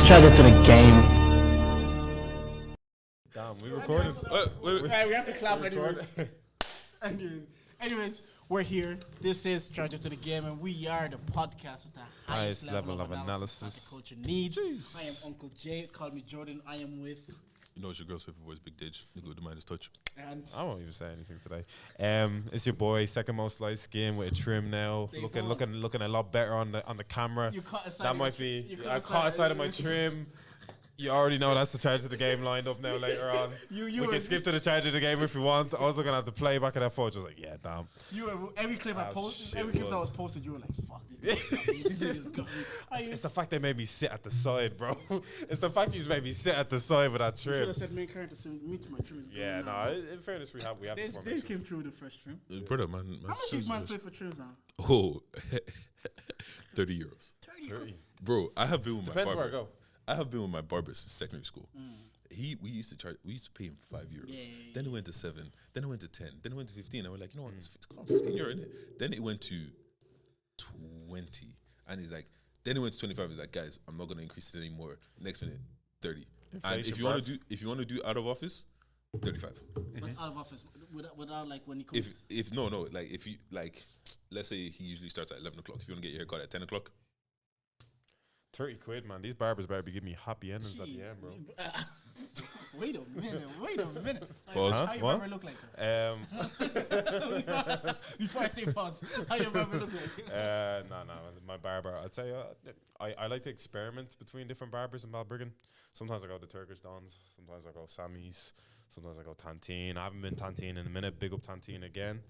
Strategy to the game. Damn, we recorded. Right, we have to clap anyways, we're here. This is Strategy to the Game, and we are the podcast with the highest level of analysis that the culture needs. Jeez. I am Uncle Jay. Call me Jordan. I am with... You know it's your girl's favorite voice, Big Didge. Nigga with the Midas touch. And I won't even say anything today. It's your boy, second most light skin with a trim now, looking a lot better on the camera. You caught a side that of might your- be. you caught I a caught a side- side of my trim. You already know that's the charge of the game lined up now later on. You we were- can skip to the charge of the game if you want. I was looking at the playback of that photo. I was like, yeah, damn. you were, every clip I posted, shit every clip that was. was posted, you were like, "Fuck this nigga's got me." It's the fact they made me sit at the side, bro. It's the fact you just made me sit at the side with that You should trim. have said main character send me to my trim. is Yeah, going no. on. In fairness, we have the Dave formation. came through with the first trim. Brother, man. How much you man's pay for trims now? Oh, 30 euros. 30. Bro, I have been with Depends my where I barber. go. I have been with my barber since secondary school. We used to pay him €5. Yeah. Then it went to 7. Then it went to 10. Then it went to 15. And we're like, you know what? It's gone €15, isn't it? Then it went to 20. And he's like, then it went to 25. He's like, guys, I'm not gonna increase it anymore. Next minute, 30. And if Inflation, you want to do out of office, 35. What's out of office without like when he comes? If like if you like, let's say he usually starts at 11 o'clock. If you want to get your haircut at 10 o'clock, 30 quid, man. These barbers better be giving me happy endings at the end, bro. Wait a minute. Pause. How your What? barber look like? Before I say pause, how your barber look like? No, my barber. I'd say I like to experiment between different barbers in Balbriggan. Sometimes I go to Turkish Dons. Sometimes I go Sammy's. Sometimes I go Tantine. I haven't been Tantine in a minute. Big up Tantine again.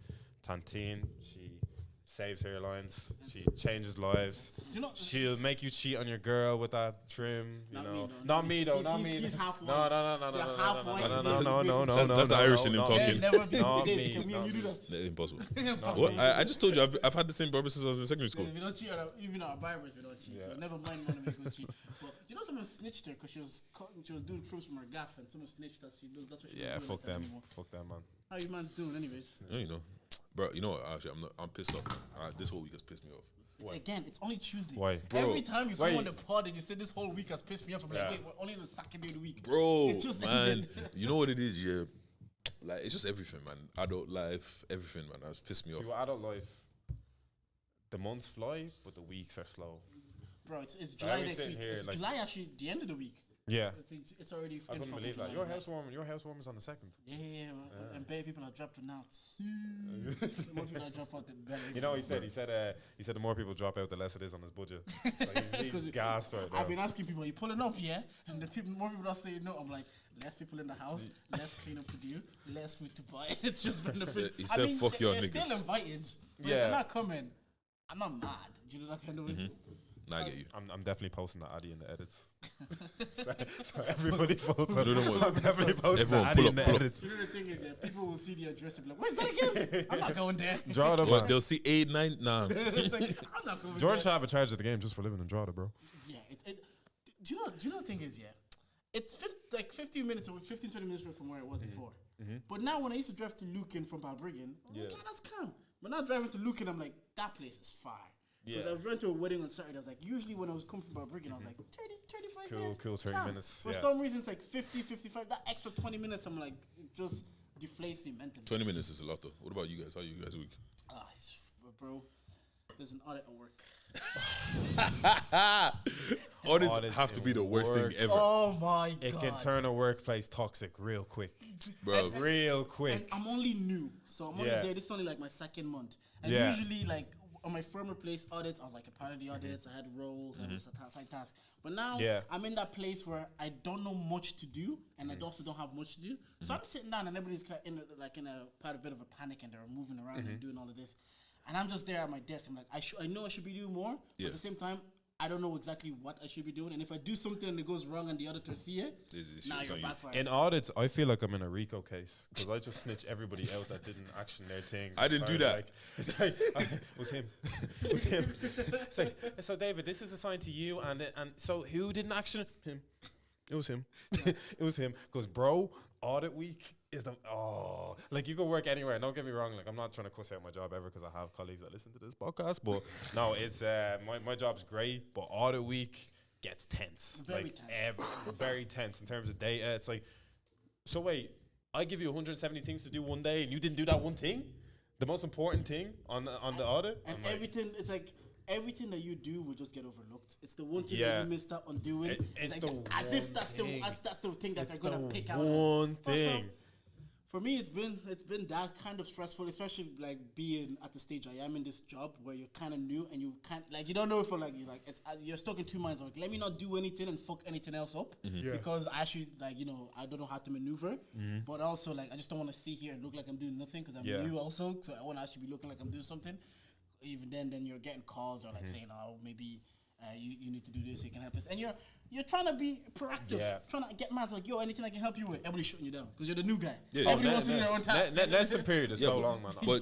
Tantine, she saves hairlines. She changes lives. You know, She'll make you cheat on your girl with that trim. You Not know, me, no, not me though. Not he's me. half No, white. no. You're half white. That's the Irish in him talking. Never be Not Dave, me, can me and not you do me. that? Impossible. Fuck What? me. I just told you I've had the same barber since I was in secondary school. We don't cheat on even our barbers. We don't cheat. So never mind one of us will cheat. But you know, someone snitched her because she was doing trims from her gaff, and someone snitched that she does. That's what she Yeah, doing fuck like that them. anymore. Fuck them, man. How your man's doing, anyways? Yeah, you know, bro. You know what? Actually, I'm pissed off. This whole week has pissed me off. Again, it's only Tuesday. Why? Bro, Every time you come wait. on the pod and you say this whole week has pissed me off, I'm Yeah. like, wait, we're only on the second day of the week. Bro, It's just man, ended. you know what it is, yeah. Like it's just everything, man. Adult life, everything, man. That's pissed me See, off. with adult life, the months fly, but the weeks are slow. Bro, it's So July every next sitting week. here, It's like- July actually the end of the week. Yeah. It's already. I in couldn't fucking believe that. July, Your housewarming on the 2nd. Yeah. And bare people are dropping out. More people are dropping out than better. You know, he said the more people drop out, the less it is on his budget. So he's gassed right now. I've been asking people, are you pulling up, yeah? And the more people are saying no. I'm like, less people in the house, less cleanup to do, less food to buy. It's just benefit. He said, "Fuck your they're niggas." still invited. But if Yeah. they're not coming, I'm not mad. Do you know that kind of way? Nah, I get you. I'm definitely posting that Addy in the edits. so everybody posts. I don't know what- I'm definitely posting Everyone that Addy pull in up, the pull up. edits. You know the thing is, yeah, people will see the address and be like, where's that again? I'm not going there. Draw them, What? man. They'll see 8, 9. Nah. It's like, I'm not going George should there. have a charge of the game just for living in Drogheda, bro. Yeah, do you know the thing is, yeah, it's 15 minutes or 15, 20 minutes away from where it was before. But now when I used to drive to Lucan from Balbriggan, I'm like, yeah, that's calm. But now driving to Lucan, I'm like, that place is far. Because Yeah. I went to a wedding on Saturday. I was like, usually when I was coming from Balbriggan, I was like, 30, 35 minutes. Cool, 30 calm. minutes, For yeah. some reason, it's like 50, 55. That extra 20 minutes, I'm like, it just deflates me mentally. 20 minutes is a lot, though. What about you guys? How are you guys week? Bro, there's an audit at work. Audits Audits have to in be the worst thing work. ever, Oh my God. It can turn a workplace toxic real quick. bro. Real And quick. I'm only new, so I'm only Yeah. there. This is only like my second month. And Yeah. usually, like on my former place audits, I was like a part of the audits. I had roles and side tasks. But now Yeah. I'm in that place where I don't know much to do, and I also don't have much to do. So I'm sitting down, and everybody's in a bit of a panic, and they're moving around and doing all of this. And I'm just there at my desk. I'm like, I know I should be doing more, but Yeah. at the same time, I don't know exactly what I should be doing. And if I do something and it goes wrong and the auditors see it, now shit's you're on you. backfired. In audits, I feel like I'm in a RICO case because I just snitch everybody out that didn't action their thing. I didn't do that. Like, it's like, it was him. It was him. It's like, so David, this is assigned to you, and so who didn't action it? Him. It was him. It was him. Because, bro, audit week is like you go work anywhere. Don't get me wrong. Like I'm not trying to cuss out my job ever because I have colleagues that listen to this podcast. But no, it's my job's great. But audit week, gets tense. Very like tense. Very tense in terms of data. It's like, so wait, I give you 170 things to do one day, and you didn't do that one thing, the most important thing on the audit, and I'm everything. It's like everything that you do will just get overlooked. It's the one thing Yeah. that you missed out on doing. It's like the as if one that's thing. the thing that It's they're gonna the pick out. one Also, thing. for me, it's been that kind of stressful, especially like being at the stage I am in this job where you're kind of new and you can't like you don't know if you're like it's you're stuck in two minds. Like, let me not do anything and fuck anything else up because I actually like I don't know how to maneuver, but also like I just don't want to sit here and look like I'm doing nothing because I'm new also. So I want to actually be looking like I'm doing something. Even then you're getting calls or like saying, oh, maybe you need to do this, you can help us, and you're trying to be proactive, trying to get mad like, yo, anything I can help you with. Everybody's shutting you down because you're the new guy. Yeah. Everybody wants to do their own task. Less than period is so long, man. But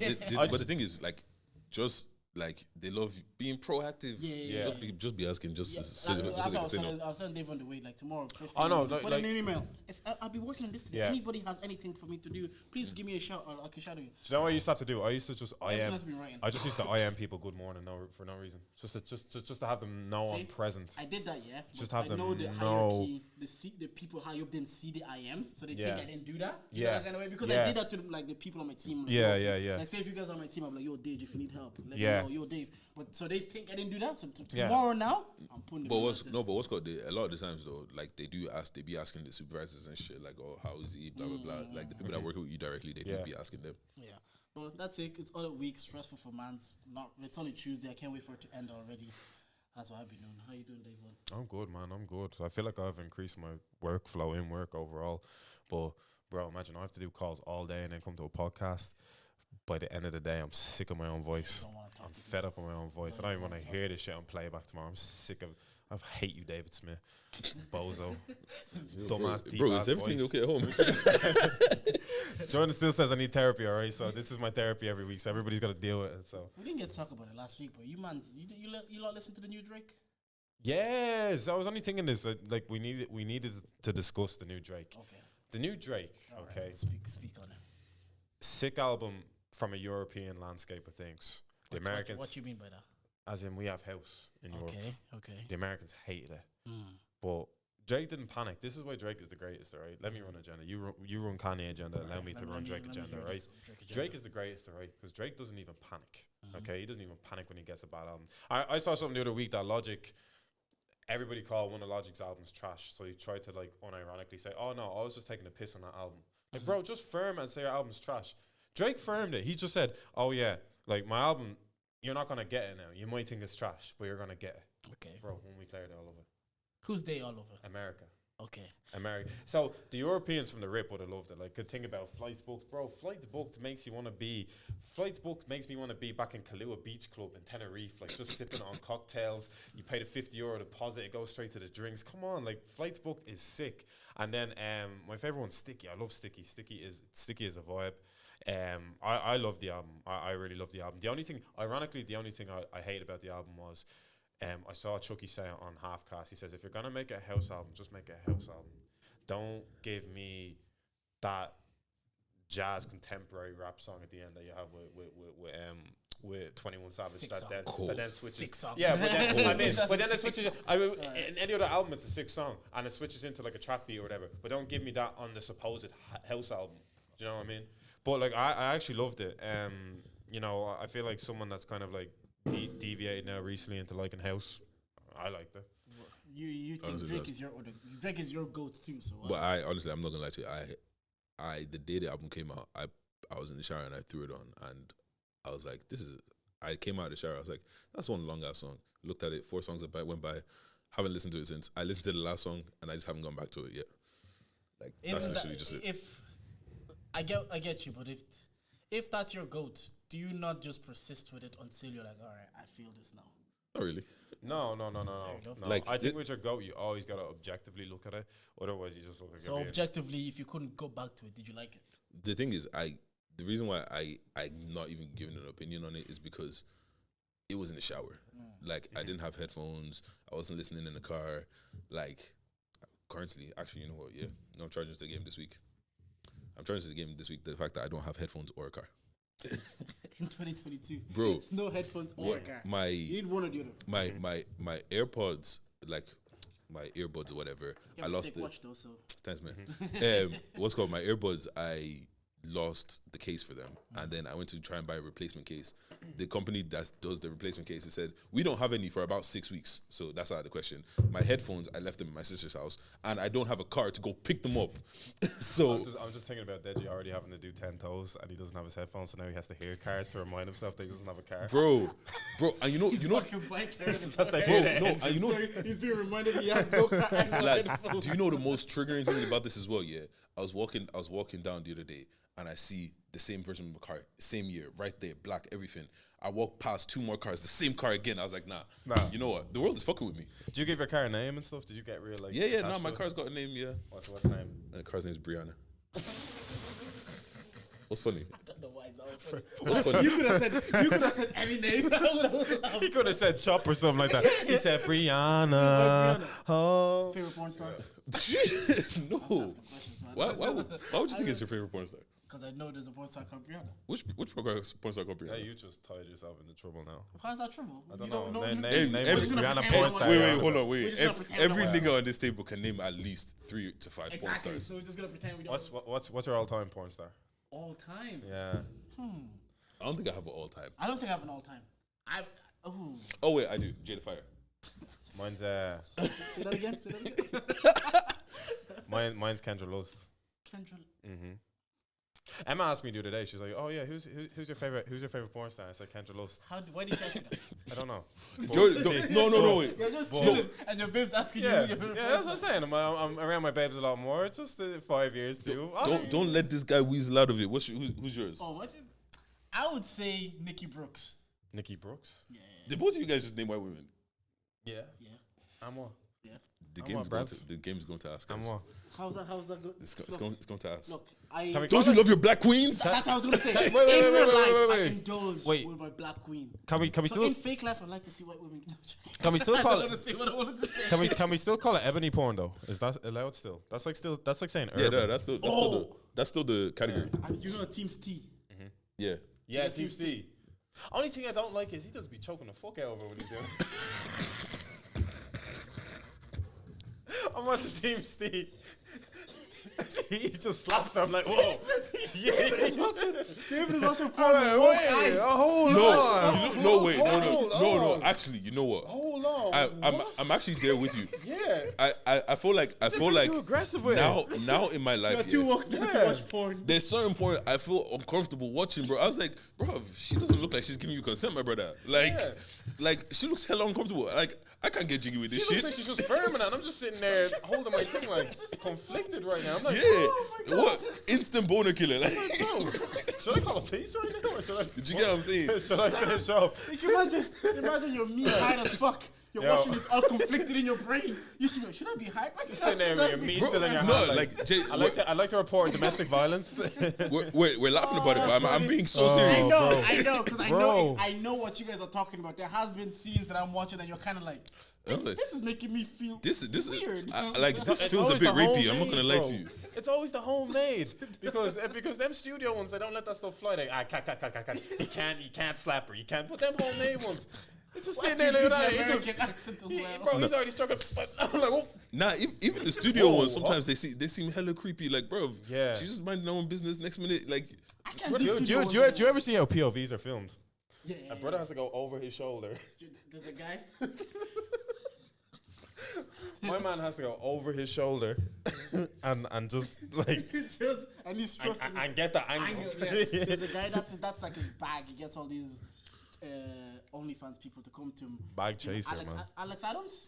but the thing is, like, just like they love being proactive. Yeah. Just be asking, just Yeah, say that's what I was say no. telling- I was telling Dave on the way, like tomorrow. First Oh, no, thing, put like- in an email. If I'll be working on this today. Yeah. Anybody has anything for me to do, please give me a shout or I can shadow you. Do you know what I used to have to do? I used to just Everything IM. has been writing. I just used to IM people good morning for no reason. Just to have them know I'm See, present. I did that, yeah. Just but have I them know the know. hierarchy, the people high up didn't see the IMs, so they Yeah. think I didn't do that. Yeah. You know, that kind of way? Because Yeah. I did that to like the people on my team. Like, Yeah, yo, yeah. Like say if you guys are on my team, I'm like, yo, Dave, if you need help, let Yeah. me know, yo, Dave. But so they think I didn't do that. So Yeah. tomorrow now, I'm putting. But what's called a lot of the times though, like they be asking the supervisors and shit, like, oh, how is he, blah blah blah. Like the people that work with you directly, they do be asking them. Yeah. But that's it. It's all a week, stressful for man's. It's only Tuesday. I can't wait for it to end already. That's what I've been doing. How you doing, Dave? I'm good, man. I'm good. I feel like I've increased my workflow in work overall. But bro, imagine I have to do calls all day and then come to a podcast. By the end of the day, I'm sick of my own voice. Don't wanna talk I'm to me. fed up of my own voice. I don't even want to hear this shit on playback tomorrow. I'm sick of. I hate you, David Smith, bozo, dumbass, deep Bro, ass is everything voice. okay at home? Jordan still says I need therapy, alright. So this is my therapy every week. So everybody's got to deal with it. So We didn't get to talk about it last week, but you lot listen to the new Drake? yes, I was only thinking this. Like we needed to discuss the new Drake. Okay. The new Drake. All Okay. right, speak on it. Sick album from a European landscape of things. The Americans, What you mean by that? as in we have house in Europe. Okay. The Americans hated it, Mm. but Drake didn't panic. This is why Drake is the greatest, right? Let me run agenda. You run Kanye agenda. Allow me to run Drake agenda, right? Drake is the greatest, right? Because Drake doesn't even panic. Okay, he doesn't even panic when he gets a bad album. I saw something the other week that Logic. Everybody called one of Logic's albums trash, so he tried to like unironically say, "Oh no, I was just taking a piss on that album." Like, bro, just firm and say your album's trash. Drake firmed it. He just said, "Oh yeah, like my album, you're not gonna get it now. You might think it's trash, but you're gonna get it." Okay. Bro, 1 week later, they're all over it. Who's they all over? America. Okay. America. So the Europeans from the rip would have loved it. Like, good thing about flights booked, bro. Flights booked makes you want to be. Flights booked makes me want to be back in Kahlua Beach Club in Tenerife, like just sipping on cocktails. You pay the €50 deposit, it goes straight to the drinks. Come on, like flights booked is sick. And then my favorite one's Sticky. I love Sticky. Sticky is a vibe. I love the album. I really love the album. The only thing I hate about the album was. I saw Chucky say on Halfcast, he says, if you're going to make a house album, just make a house album. Don't give me that jazz contemporary rap song at the end that you have with 21 Savage that then switches. Six songs. Yeah, but then it switches. In any other album, it's a 6 song, and it switches into like a trap beat or whatever. But don't give me that on the supposed house album. Do you know what I mean? But like, I actually loved it. I feel like someone that's kind of like deviated now recently into liking house. I liked it. You think Honestly, Drake is your goat too? So. But I honestly, I'm not gonna lie to you. I the day the album came out, I was in the shower and I threw it on, and I was like, I came out of the shower. I was like, that's one long ass song. Looked at it, 4 songs went by. Haven't listened to it since. I listened to the last song and I just haven't gone back to it yet. Like that's literally just it. If I get you, but if that's your goat, do you not just persist with it until you're like, all right, I feel this now? Not really. No. Like, I think with your goat, you always gotta objectively look at it. Otherwise, you just look like. So objectively, if you couldn't go back to it, did you like it? The thing is, the reason why I'm not even giving an opinion on it is because it was in the shower. Like I didn't have headphones. I wasn't listening in the car. Like currently, actually, you know what? Yeah, no, I'm charging to the game this week. The fact that I don't have headphones or a car. In 2022, Bro, no headphones or a car. You need one or the other. My AirPods, like my earbuds or whatever. You I have a lost sick it. watch though, so Thanks, man. What's called my earbuds? I lost the case for them, and then I went to try and buy a replacement case. The company that does the replacement case, it said we don't have any for about 6 weeks, so that's out of the question. My headphones, I left them at my sister's house, and I don't have a car to go pick them up. So I'm just thinking about Deji already having to do 10 toes, and he doesn't have his headphones, so now he has to hear cars to remind himself that he doesn't have a car. bro, and you know, fucking bike That's carrying like bro, the no, engine. and you know, so he's being reminded he has no car and no lads, headphones. do you know the most triggering thing about this as well? Yeah, I was walking down the other day, and I see the same version of my car, same year, right there, black, everything. I walked past 2 more cars, the same car again. I was like, nah. You know what? The world is fucking with me. Did you give your car a name and stuff? Did you get real like? Yeah, attached my to it? car's got a name, yeah. What's the name? And the car's name is Brianna. What's funny? I don't know why that was funny. What's funny? You could have said any name. He could have said Chop or something like that. He said Brianna. Brianna. Oh. Favorite porn star? No. Why would you think it's your favorite porn star? Because I know there's a porn star called Brianna. Which porn star called Brianna? Yeah, you just tied yourself into trouble now. Why is that trouble? I don't You know. you- Name we're just was gonna Brianna pretend porn we star. don't Wait, know. hold on, We're wait. just gonna pretend Every we don't know. nigga on this table can name at least 3 to 5 porn Exactly. stars. So we're just gonna pretend we don't. What's your all-time porn star? All time. Yeah. I don't think I have an all time. I don't think I have an all time. Oh. Oh wait, I do. Jada Fire. Mine's Say that again. Say that again. mine's Kendra Lust. Kendra. Emma asked me the other day. She's like, "Oh yeah, who's your favorite porn star?" I said Kendra Lust. Why did you ask me that? I don't know. No, wait. You're just chilling, and your babe's asking Yeah, you. yeah, that's what I'm saying. I'm around my babes a lot more. It's just 5 years too. Don't let this guy weasel out of it. Who's yours? Oh, my favorite. I would say Nikki Brooks. Nikki Brooks. Yeah. Did both of you guys just name white women? Yeah. Yeah. I'm what? Yeah. The I'm game's what, going bruv? to ask I'm us. what? How's that good? It's going to ask. Look, Can we Don't call you it- love your black queens? That's what I was gonna say. Wait, In real life, wait. I indulge Wait. with my black queen. Can we So still in fake life, I like to see white women. can we still call I it? don't say what I wanted to say. Can we still call it ebony porn though? Is that allowed still? That's like saying Yeah, urban. no, that's still the category. And you know, Team's T. Yeah. Yeah, Team Steve. Only thing I don't like is he does be choking the fuck out over what he's doing. I'm watching Team Steve. He just slaps her. I'm like, whoa. David is watching porn Wait, with woke eyes. hold No, wait, Hold no. on. Actually, you know what? Hold on. I'm actually there with you. Yeah. I feel like too aggressive with now in my life, You're too yeah, woke to watch porn. there's certain point I feel uncomfortable watching, bro. I was like, bro, she doesn't look like she's giving you consent, my brother. Like she looks hella uncomfortable. Like I can't get jiggy with this She shit. looks like she's just firm and I'm just sitting there holding my thing like conflicted right now. I'm like, Yeah. oh my God. What? Instant boner killer. Like, No. Should I call the police right now or should I? did you get what I'm saying? Should I finish off? Like, imagine you're me high as fuck. You're Yo. watching this all conflicted in your brain. You should go, should I be high? Sitting there with your meat Bro, still in your hand. no, like, Jay, I like to report domestic violence. we're laughing about it, but I'm being so Oh, serious. bro. I know, because Bro. I know what you guys are talking about. There has been scenes that I'm watching and you're kind of like, this is making me feel This weird. like this It's feels a always bit the rapey. I'm not homemade, gonna lie bro. to you. It's always the homemade because them studio ones they don't let that stuff fly. They cut. You can't slap her. You can't put them homemade ones. It's just sitting there like that. It's just, American accent as well. bro, he's already struggling. But I'm like, oh. Nah, even the studio Whoa, ones sometimes they seem hella creepy. Like, bro, Yeah. she's just minding her own business. Next minute, like, I can't Do do you studio ones ever see how POVs are filmed? Yeah, A brother has to go over his shoulder. There's a guy. My man has to go over his shoulder and just like And he's stressing. and get the Angle, angles. yeah. There's a guy that's like his bag. He gets all these OnlyFans people to come to him. Bag chaser, man. Alex Adams.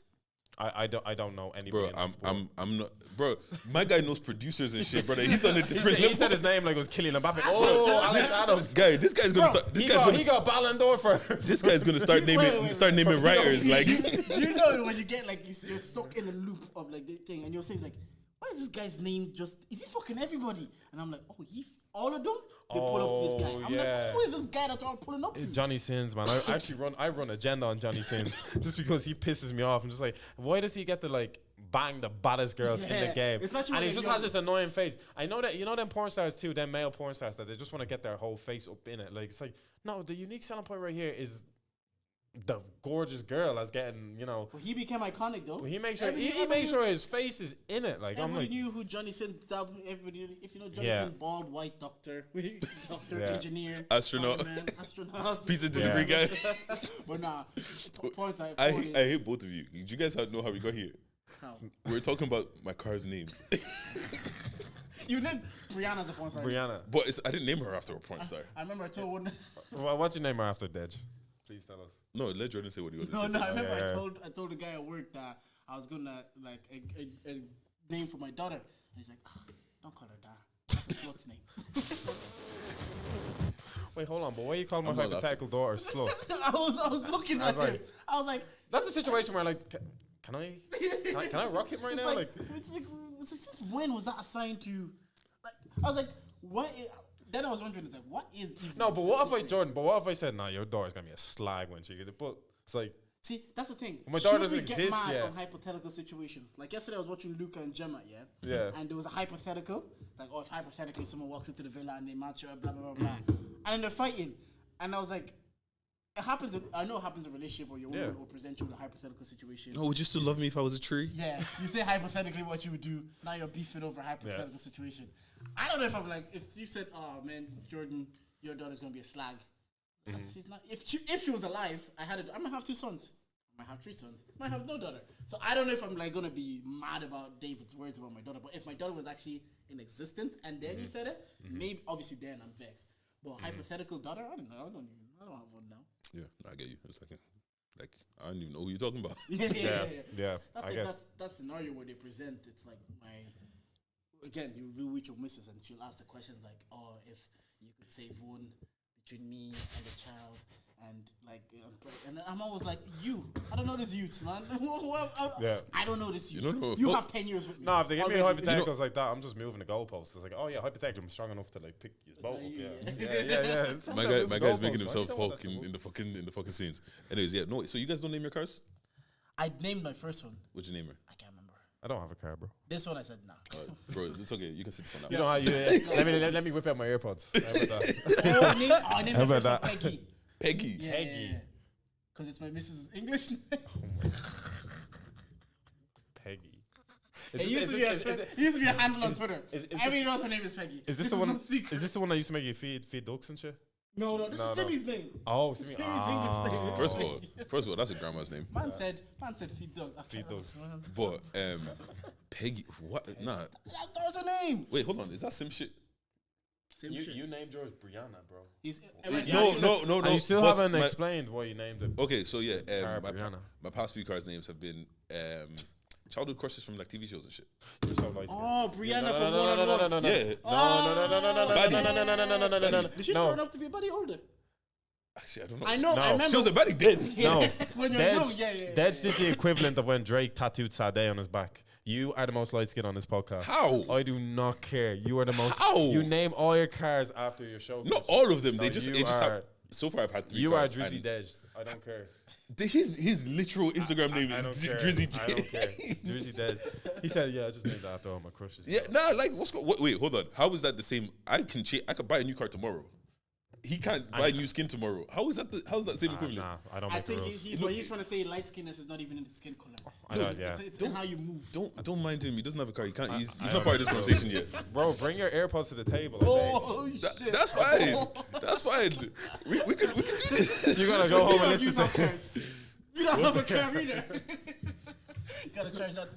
I don't know anybody. bro, in the sport. I'm not, bro. My guy knows producers and shit, brother. He's on a different He level. said his name like it was Kylian Mbappe. Oh, Alex Adams. This guy's gonna Bro, start. He got Ballon d'Or for. This guy's gonna start naming Wait. naming writers. Like, Do you know when you get like you're stuck in a loop of like the thing and you're saying like, why is this guy's name just? Is he fucking everybody? And I'm like, oh, all of them. They pull up to this guy. I'm yeah. like, who is this guy that they're pulling up to? Johnny Sins, man. I actually run agenda on Johnny Sins just because he pisses me off. I'm just like, why does he get to like bang the baddest girls in the Yeah, game? especially And when he just they're has this annoying face. I know that them porn stars too, them male porn stars that they just want to get their whole face up in it. Like it's like, no, the unique selling point right here is the gorgeous girl that's getting, you know. But he became iconic though. He makes sure Everybody- he makes sure his face is in it. Like I'm Everybody like, knew who Johnny Sin. Everybody, if you know Johnny Yeah. Sin, bald white doctor, doctor, Yeah. engineer, Astronaut. fireman, astronaut, Pizza delivery guy. But nah, points like I hate both of you. Do you guys know how we got here? how We were talking about my car's name, you named Brianna's a porn star. Brianna. but I didn't name her after a porn star. I remember I told one. What's your name after Dej? Please tell us. No, let Jordan say what he was. No, I remember Yeah, yeah. I told the guy at work that I was gonna like a name for my daughter, and he's like, don't call her that. That's a slut's name. Wait, hold on. But why you call my I'm not hypothetical daughter slut? I was looking at was him. like- I was like, That's a situation where like, can I rock him right it's now? like, Like, it's like, since when was that assigned to? Like, I was like, what? Then I was wondering, it's like, what is even? no. But what if I something? Jordan? But what if I said, nah, your daughter's gonna be a slag when she gets it? But it's like, See, that's the thing. My daughter Should doesn't we get exist mad yet. on hypothetical situations. Like yesterday, I was watching Luca and Gemma, yeah? Yeah. And there was a hypothetical. Like, oh, if hypothetically someone walks into the villa and they match her, blah, blah, blah, blah. And then they're fighting. And I was like, it happens, I know it happens in a relationship where your woman Yeah. will present you with a hypothetical situation. Oh, would you still love me if I was a tree? Yeah, you say hypothetically what you would do. Now you're beefing over a hypothetical situation. I don't know if I'm like, if you said, oh man, Jordan, your daughter's gonna be a slag. She's not. If she was alive, I'm gonna have 2 sons. I might have 3 sons. Might have no daughter. So I don't know if I'm like gonna be mad about David's words about my daughter. But if my daughter was actually in existence and then you said it, maybe obviously then I'm vexed. But hypothetical daughter, I don't know. I don't have one now. Yeah, I get you. It's like I don't even know who you're talking about. yeah. I I think guess. that's scenario where they present. It's like again, you be with your missus and she'll ask the questions like, "Oh, if you could save one between me and the child," and like, and I'm always like, I don't know this youth, man. Yeah. I don't know this youth. You don't know You fuck- have 10 years with me. No, if they give me Already. hypotheticals like that, I'm just moving the goalposts. It's like, oh yeah, hypothetically, I'm strong enough to like pick his boat up. you, Yeah. It's My not guy, moving my the guy's goalposts, making man. himself You know what Hulk that's about. in the fucking scenes. Anyways, yeah, no. So you guys don't name your cars? I named my first one. What'd you name her? I can't remember. I don't have a car, bro. This one I said nah. Bro, it's okay. You can sit this one out. You know how you let me whip out my AirPods. How about that? I named How my about first one that? Peggy. Peggy. Yeah, Peggy. Because it's my missus' English name. Peggy. It used to be a handle on Twitter. Everybody knows her name is Peggy. Is this the one? Is this the one that used to make you feed ducks and shit? No, this is Simi's name. Oh, Simi's English name. First of all, that's a grandma's name. Man said feed dogs. Feed dogs. But Peggy, what? Nah. That was her name. Wait, hold on. Is that some shit? Sim shit. You named yours Brianna, bro. No. And you still but haven't my- explained why you named it. Okay, so yeah, Cara my, Brianna. my past few cars' names have been childhood crushes from like TV shows and shit. You're so nice. Oh, Brianna from no, One on One. no. Yeah. No. Did she turn up to be a buddy older? Actually, I don't know. I know. No. I remember. She was a baddie then. No. When you're young, yeah. Dej did the equivalent of when Drake tattooed Sade on his back. You are the most light skin on this podcast. How? I do not care. You are the most. How? You name all your cars after your show. Not all of them. No, they just. you It just are- have, so far, I've had 3 You are cars. Drizzy and Dej. I don't care. His literal Instagram name I is don't care. Drizzy I don't care. Drizzy Dej. He said, "Yeah, I just named it after all my crushes." Yeah, nah, like wait, hold on. How is that the same? I could buy a new car tomorrow. He can't buy new skin tomorrow. How's that the same equivalent? Nah, I don't I make the think rules. what he's trying to say, light skinness is not even in the skin color. I know, yeah. It's in how you move. Don't mind him. He doesn't have a car. He can't. He's I not part of this don't know. conversation yet. Bro, bring your AirPods to the table. I Oh, shit. That's fine. That's fine. We could do this. beg. You gotta go home and You listen don't to use cars. You don't have a car either. You gotta charge that.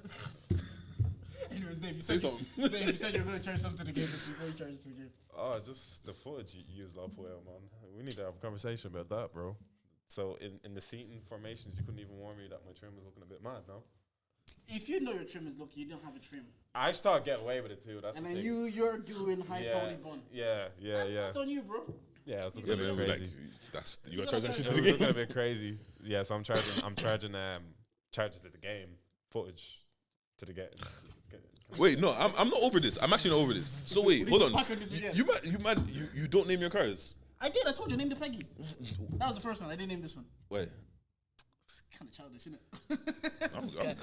Anyways, Dave, you Say said something. you said you were going to charge something to the game this week. What are you charging to the game? Oh, just the footage you used up well, man. We need to have a conversation about that, bro. So in the seating formations, you couldn't even warn me that my trim was looking a bit mad, no? If you know your trim is lucky, you don't have a trim. I just thought get away with it too. That's And the then thing. you're doing high quality bun. Yeah. That's on you, bro. Yeah, it's Yeah, looking a man. bit Like, crazy. you got to charge that shit It to was the looking a game. bit crazy. Yeah, so I'm charging charges to the game footage to the game. Wait, no, I'm not over this. I'm actually not over this. So wait, hold on. Back on this again. You don't name your cars. I did. I told you, name the Peggy. That was the first one. I didn't name this one. Wait, It's kind of childish, isn't it? I'm good.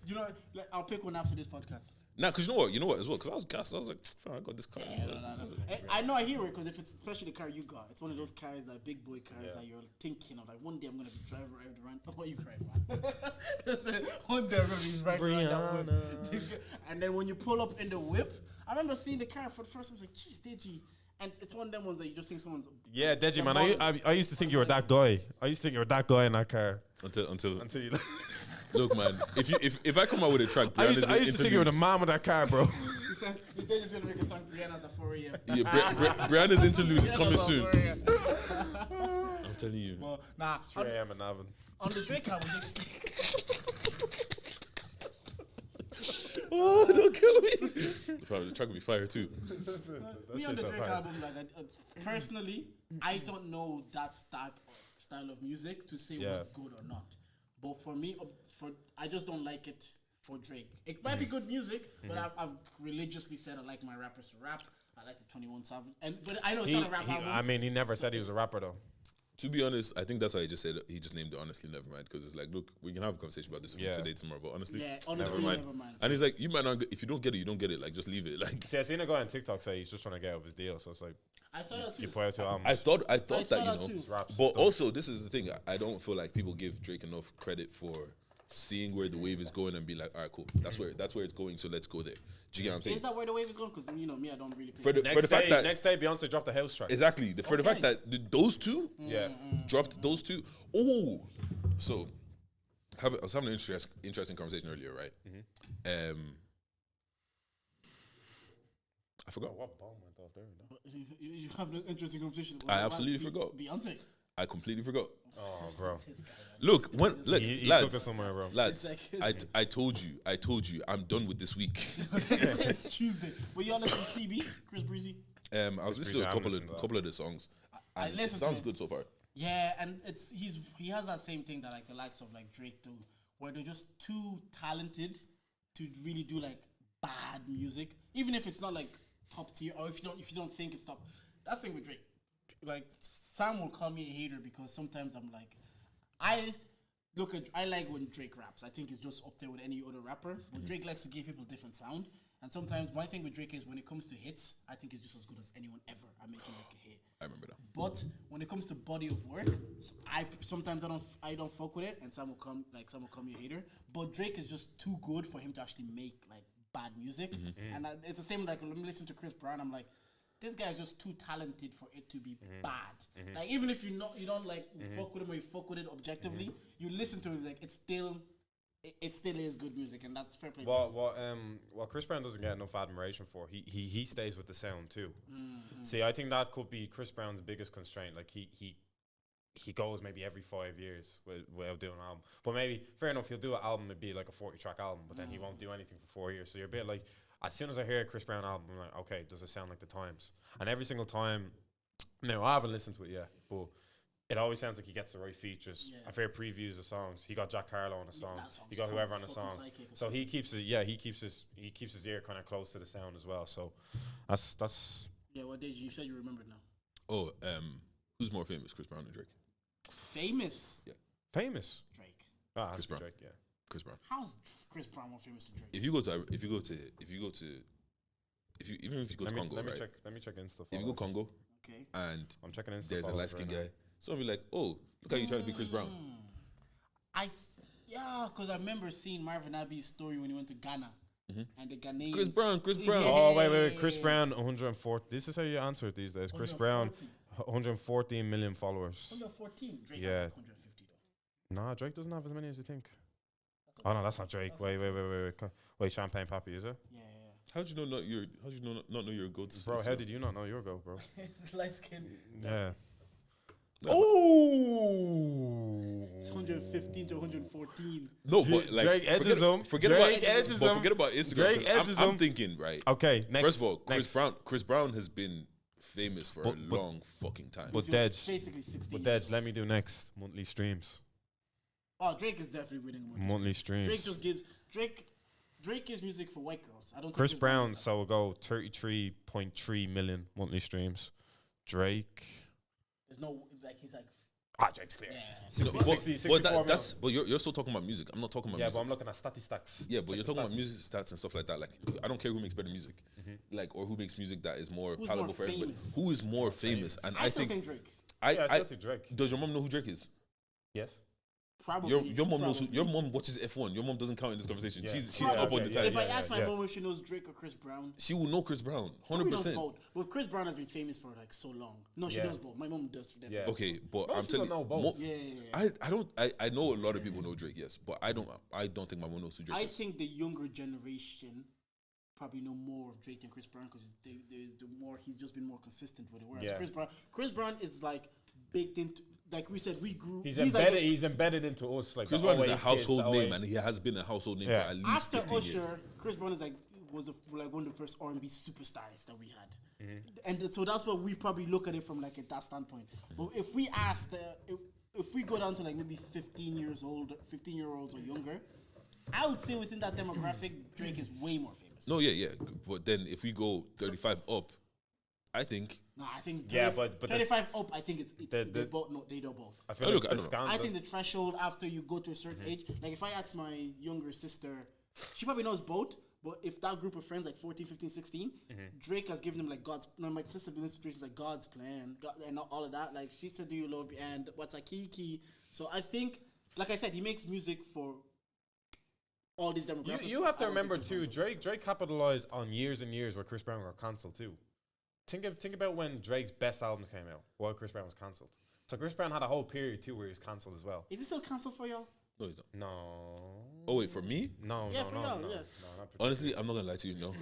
You know, like, I'll pick one after this podcast. Nah, because you know what as well. Because I was gassed. I was like, "Fam, I got this car." Yeah, no. I know I hear it because if it's especially the car you got, it's one of those cars that big boy cars that you're thinking of like one day I'm gonna be driving around. Oh, you crying, man? One day I'm gonna be riding around that one. And then when you pull up in the whip, I remember seeing the car for the first time. I was like, "Jeez, Deji." And it's one of them ones that you just think someone's. Yeah, Deji, man. I used to think you were that guy. I used to think you were that guy in that car. Until you. Look, man. If I come out with a track, I used to think you were the man with that car, bro. He said Deji's gonna make a song. Brianna's at 4 a.m. Yeah, Brianna's interlude is coming soon. I'm telling you. Well, nah. 3 a.m. in Avon. On the Drake album. Oh, don't kill me. The track will be fire too. Me on the Drake album, like personally, I don't know that style of music to say what's good or not. But for me, I just don't like it for Drake. It might be good music, but I've religiously said I like my rappers to rap. I like the 21 Savage, but I know it's not a rap album. I mean, he never said he was a rapper though. To be honest, I think that's why he just said he just named it. Honestly, never mind, because it's like, look, we can have a conversation about this today, tomorrow, but honestly, never mind. And he's like, you might not. If you don't get it, you don't get it. Like, just leave it. Like, see, I seen a guy on TikTok say he's just trying to get out of his deal. So it's like, I saw that too. You put out 2 albums. I thought that, you know, raps but also this is the thing. I don't feel like people give Drake enough credit for seeing where the wave is going and be like, all right, cool, that's where it's going. So let's go there. Do you get what I'm saying? Is that where the wave is going? Because you know me, I don't really. For the fact that next day Beyonce dropped the house track. Exactly. For the fact that those two dropped those two. Oh, so I was having an interesting conversation earlier, right? I forgot what bomb went off there. You have an interesting conversation. I absolutely forgot. Beyonce. I completely forgot. Oh, bro. Look, he lads, took us somewhere, bro. Lads, I told you, I'm done with this week. It's Tuesday. Were you all listening to CB, Chris Breezy? I was listening to a couple of the songs. I it sounds good so far. Yeah, and he has that same thing that like the likes of like Drake do, where they're just too talented to really do like bad music, even if it's not like top tier, or if you don't think it's top. That's the thing with Drake. Like Sam will call me a hater because sometimes I'm like, I like when Drake raps. I think it's just up there with any other rapper. But Drake likes to give people different sound. And sometimes my thing with Drake is when it comes to hits, I think it's just as good as anyone ever at making like a hit. I remember that. But when it comes to body of work, sometimes I don't fuck with it, and some will call me a hater. But Drake is just too good for him to actually make like bad music. And it's the same like when I listen to Chris Brown, I'm like, this guy is just too talented for it to be bad. Like even if you don't like fuck with him or you fuck with it objectively, you listen to it like it still is good music, and that's fair play. What Chris Brown doesn't get enough admiration for, he stays with the sound too. See, I think that could be Chris Brown's biggest constraint. Like he goes maybe every 5 years without doing an album. But maybe fair enough, he'll do an album, it'd be like a 40-track album, but then he won't do anything for 4 years. So you're a bit like, as soon as I hear a Chris Brown album, I'm like, okay, does it sound like the times? And every single time, no, I haven't listened to it yet, but it always sounds like he gets the right features. Yeah. I've heard previews of songs. He got Jack Harlow on a song. He got whoever on a song. So he keeps his ear kind of close to the sound as well. So that's. Yeah, what did you said you remembered now? Oh, who's more famous, Chris Brown or Drake? Famous. Yeah. Famous. Drake. Chris Brown. Drake. Yeah. Chris Brown. How's Chris Brown more famous than Drake? If you go to Congo, let me right? check Insta. If you go Congo, okay, and I'm checking Insta. There's a light skinned guy. Someone be like, "Oh, look how you trying to be Chris Brown." Because I remember seeing Marvin Abbey's story when he went to Ghana. And the Ghanaians. Chris Brown. Yeah. Oh, wait. Chris Brown, 104. This is how you answer it these days. Chris Brown, 114 million followers. 114? Drake 150 though. Nah, Drake doesn't have as many as you think. Oh, no, that's not Drake. Wait, Champagne Pappy, is it? Yeah. How'd you not know your goats? Bro, how did you not know your goat, bro? Light skin. Yeah. Oh! It's 115 to 114. No, but like Drake edges him. Forget about Instagram. Drake edges him. I'm thinking, right? Okay, next. First of all, Chris Brown has been famous for a long fucking time. But basically 16. But let me do next monthly streams. Oh, Drake is definitely winning monthly streams. Drake gives music for white girls. I don't. Chris Brown, so we'll go 33.3 million monthly streams. Drake. There's no he's like Drake's clear. Yeah. 60, But- 60, but 64 mil. that's but you're still talking about music. I'm not talking about Yeah, music. but I'm looking at statistics. Yeah, but Check you're the talking about stats. music stats and stuff like that. Like, I don't care who makes better music, like, or who makes music that is more Who's palatable more for everybody. famous? Who is more famous? And I still think Drake. Yeah, I I still think Drake. does your mom know who Drake is? Yes. Probably. Your mom knows who. probably. Your mom watches F1. Your mom doesn't count in this conversation. Yeah. She's Probably. up on the Yeah, time. If I ask my yeah. mom if she knows Drake or Chris Brown, She will know Chris Brown, probably 100%. knows both. Well, Chris Brown has been famous for like so long. No, she Yeah. knows both. My mom does. Definitely. Yeah. Okay, but Most I'm people telling know you, both. Yeah. I don't. I know a lot of people know Drake, yes, but I don't think my mom knows who Drake I is. think the younger generation probably know more of Drake than Chris Brown because the more he's just been more consistent with it. Whereas Yeah. Chris Brown is like baked into. Like we said, we grew. He's like embedded. He's embedded into us. Like Chris the Brown is 08 a household kids, the name, 08 and he has been a household name Yeah. for at least after 15 Usher, years. Chris Brown is like one of the first R&B superstars that we had, Mm-hmm. and so that's what we probably look at it from like at that standpoint. But if we ask if we go down to like maybe 15-year-olds or younger, I would say within that demographic, Drake is way more famous. No, yeah. But then if we go 35 up, I think. No, I think Yeah, but 35 up. I think it's the- they both. No, they do both. I feel Oh, like look, I the don't know. scandal. I think the threshold after you go to a certain age, like if I ask my younger sister, she probably knows both, but if that group of friends, like 14, 15, 16, Drake has given them like God's, no, my sister been listening to Drake's like God's plan, God, and all of that. Like she said, do you love me? And what's a kiki? So I think, like I said, he makes music for all these demographics. You have to I don't remember think Chris too. Brown does. Drake capitalized on years and years where Chris Brown got cancelled too. Think about when Drake's best albums came out while Chris Brown was cancelled. So Chris Brown had a whole period too where he was cancelled as well. Is it still cancelled for y'all? No, he's not. No. Oh wait, for me, No. Yeah, no, for no, y'all, no, yeah. no, not particularly. honestly, I'm not gonna lie to you, no.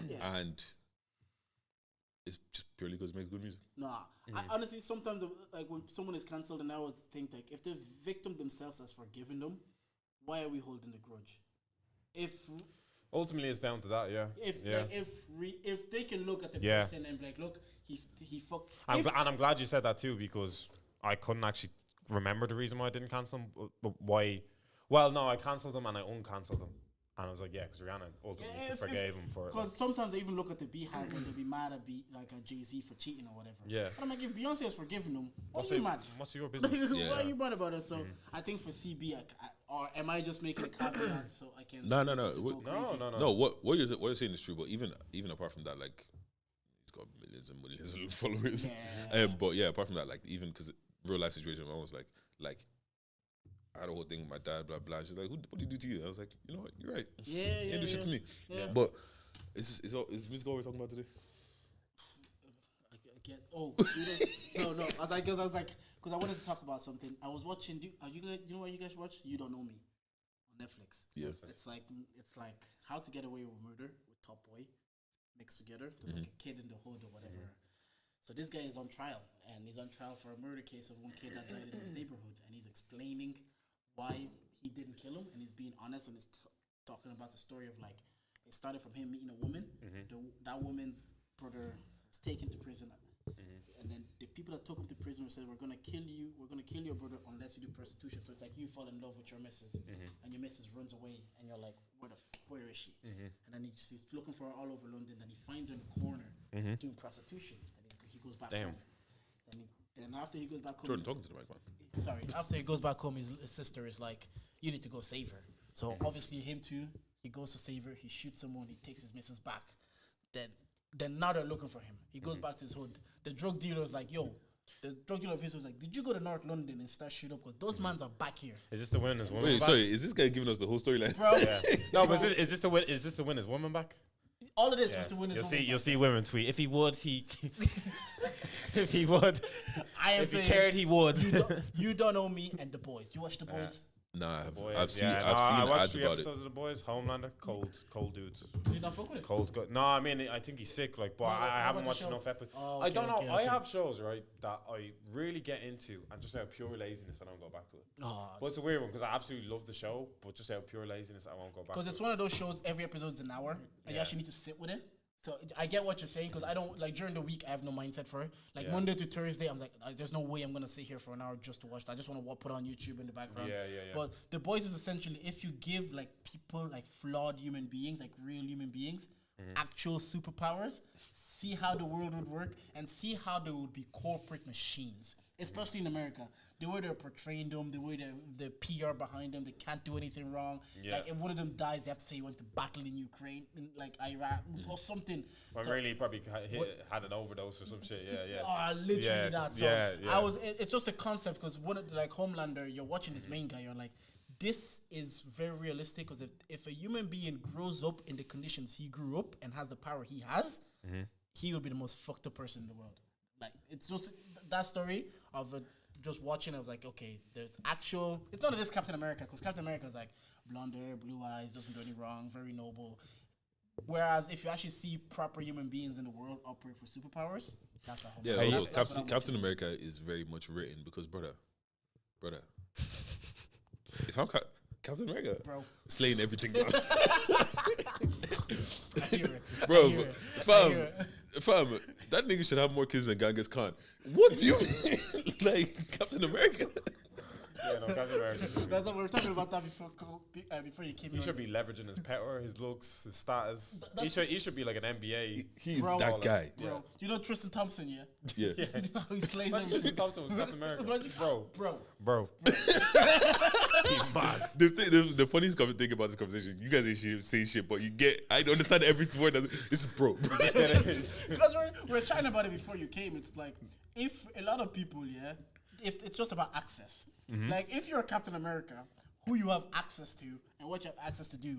Yeah. And it's just purely because he makes good music. Nah, I, honestly, sometimes like when someone is cancelled, and I always think like if the victim themselves has forgiven them, why are we holding the grudge? If Ultimately, it's down to that. Yeah. Yeah. like, if they can look at the Yeah. person and be like, look, he fucked. And I'm glad you said that too because I couldn't actually remember the reason why I didn't cancel him. But why? Well, no, I cancelled him and I uncancelled him. And I was like, yeah, because Rihanna ultimately forgave him for it. Because sometimes I even look at the Beehive and they'll be mad at like a Jay-Z for cheating or whatever. Yeah. But I'm like, if Beyonce has forgiven him, why What's are you it- mad? what's your Like, business? why Yeah. are you mad about it? So I think for CB, or am I just making a caveat so I can? No. listen to go No, crazy? No, what you're saying is true, but even apart from that, like he's got millions and millions of followers. Yeah. But yeah, apart from that, like even because real life situation, I was like I had a whole thing with my dad, blah blah. She's like, what did he do to you? I was like, you know what, you're right. Yeah, He didn't do shit to me. Yeah. But is music all we're talking about today? I get. Oh, no. I was like, because I wanted to talk about something. I was watching. You know what you guys watch? You Don't Know Me on Netflix. Yeah. It's like How to Get Away with Murder with Top Boy mixed together. There's like a kid in the hood or whatever. So this guy is on trial, and he's on trial for a murder case of one kid that died in his neighborhood, and he's explaining why he didn't kill him, and he's being honest, and he's talking about the story of like it started from him meeting a woman. That woman's brother was taken to prison, and then the people that took him to prison said, "We're gonna kill you. We're gonna kill your brother unless you do prostitution." So it's like you fall in love with your missus, and your missus runs away, and you're like, "Where is she?" And then he's looking for her all over London. Then he finds her in the corner doing prostitution. And he goes back Damn. home. Then after he goes back home, Jordan, talking to the mic, man. sorry, after he goes back home, his sister is like, "You need to go save her." So obviously him too, he goes to save her. He shoots someone. He takes his missus back. Then now they're looking for him. He goes back to his hood. The drug dealer is like, "Yo." The drug dealer officer was like, "Did you go to North London and start shooting up? Because those mans are back here." Is this the win? Is woman Wait, back? sorry, is this guy giving us the whole storyline? Bro, Yeah. No, but is this the win? Is this the win? Is woman back? all of this Yeah. was to win his You'll see women tweet. If he would, he. If he would, I am if he saying, cared, he would. you don't know me and The Boys. You watch The Boys? Nah, Boys, I've seen yeah, I've I seen watched ads 3 about it. episodes of The Boys. Homelander, cold dude. Do you not fuck with it? Cold good. No, I mean I think he's sick. Like, but No, I how haven't about the watched show? enough episodes. Oh, I don't know. okay. I have shows right that I really get into, and just out of pure laziness, I don't go back to it. Oh, But it's a weird one because I absolutely love the show, but just out of pure laziness, I won't go back. because to it's it. one of those shows. Every episode's an hour, and you Yeah. actually need to sit with it. So I get what you're saying because I don't like during the week. I have no mindset for it. Like Yeah. Monday to Thursday, I'm like, there's no way I'm gonna sit here for an hour just to watch that. I just want to put on YouTube in the background. Yeah. But The Boys is essentially if you give like people like flawed human beings, like real human beings, actual superpowers, see how the world would work, and see how they would be corporate machines, especially in America. The way they're portraying them, the way the PR behind them, they can't do anything wrong. Yeah. Like if one of them dies, they have to say he went to battle in Ukraine, in like Iraq or something. Well, really, probably had an overdose or some shit. Yeah. Oh, literally Yeah, that. So yeah. it's just a concept because one of like Homelander, you're watching this main guy, you're like, this is very realistic because if a human being grows up in the conditions he grew up and has the power he has, he would be the most fucked up person in the world. Like it's just that story of just watching. I was like, okay, there's actual. It's not this Captain America because Captain America is like blonde hair, blue eyes, doesn't do any wrong, very noble. Whereas if you actually see proper human beings in the world operate with superpowers, that's a whole. Yeah, also that's Captain America is very much written because brother. If I'm Captain America, bro, slaying everything down. I hear it. Bro, I hear it. fam, that nigga should have more kids than Genghis Khan. What do you mean? Like Captain America? Yeah, no, Captain America. That's what we were talking about that before you came in. He should be leveraging his power, his looks, his status. He should be like an NBA. He's Bro, that guy. Bro, Yeah. you know Tristan Thompson, yeah? Yeah. You know how he slays But everything? Tristan Thompson was Captain America. Bro. He's bad. The funniest thing about this conversation, you guys ain't saying shit, but I understand every word. This is bro. Because we're chatting about it before you came. It's like, if a lot of people, if it's just about access. Like, if you're a Captain America, who you have access to and what you have access to do,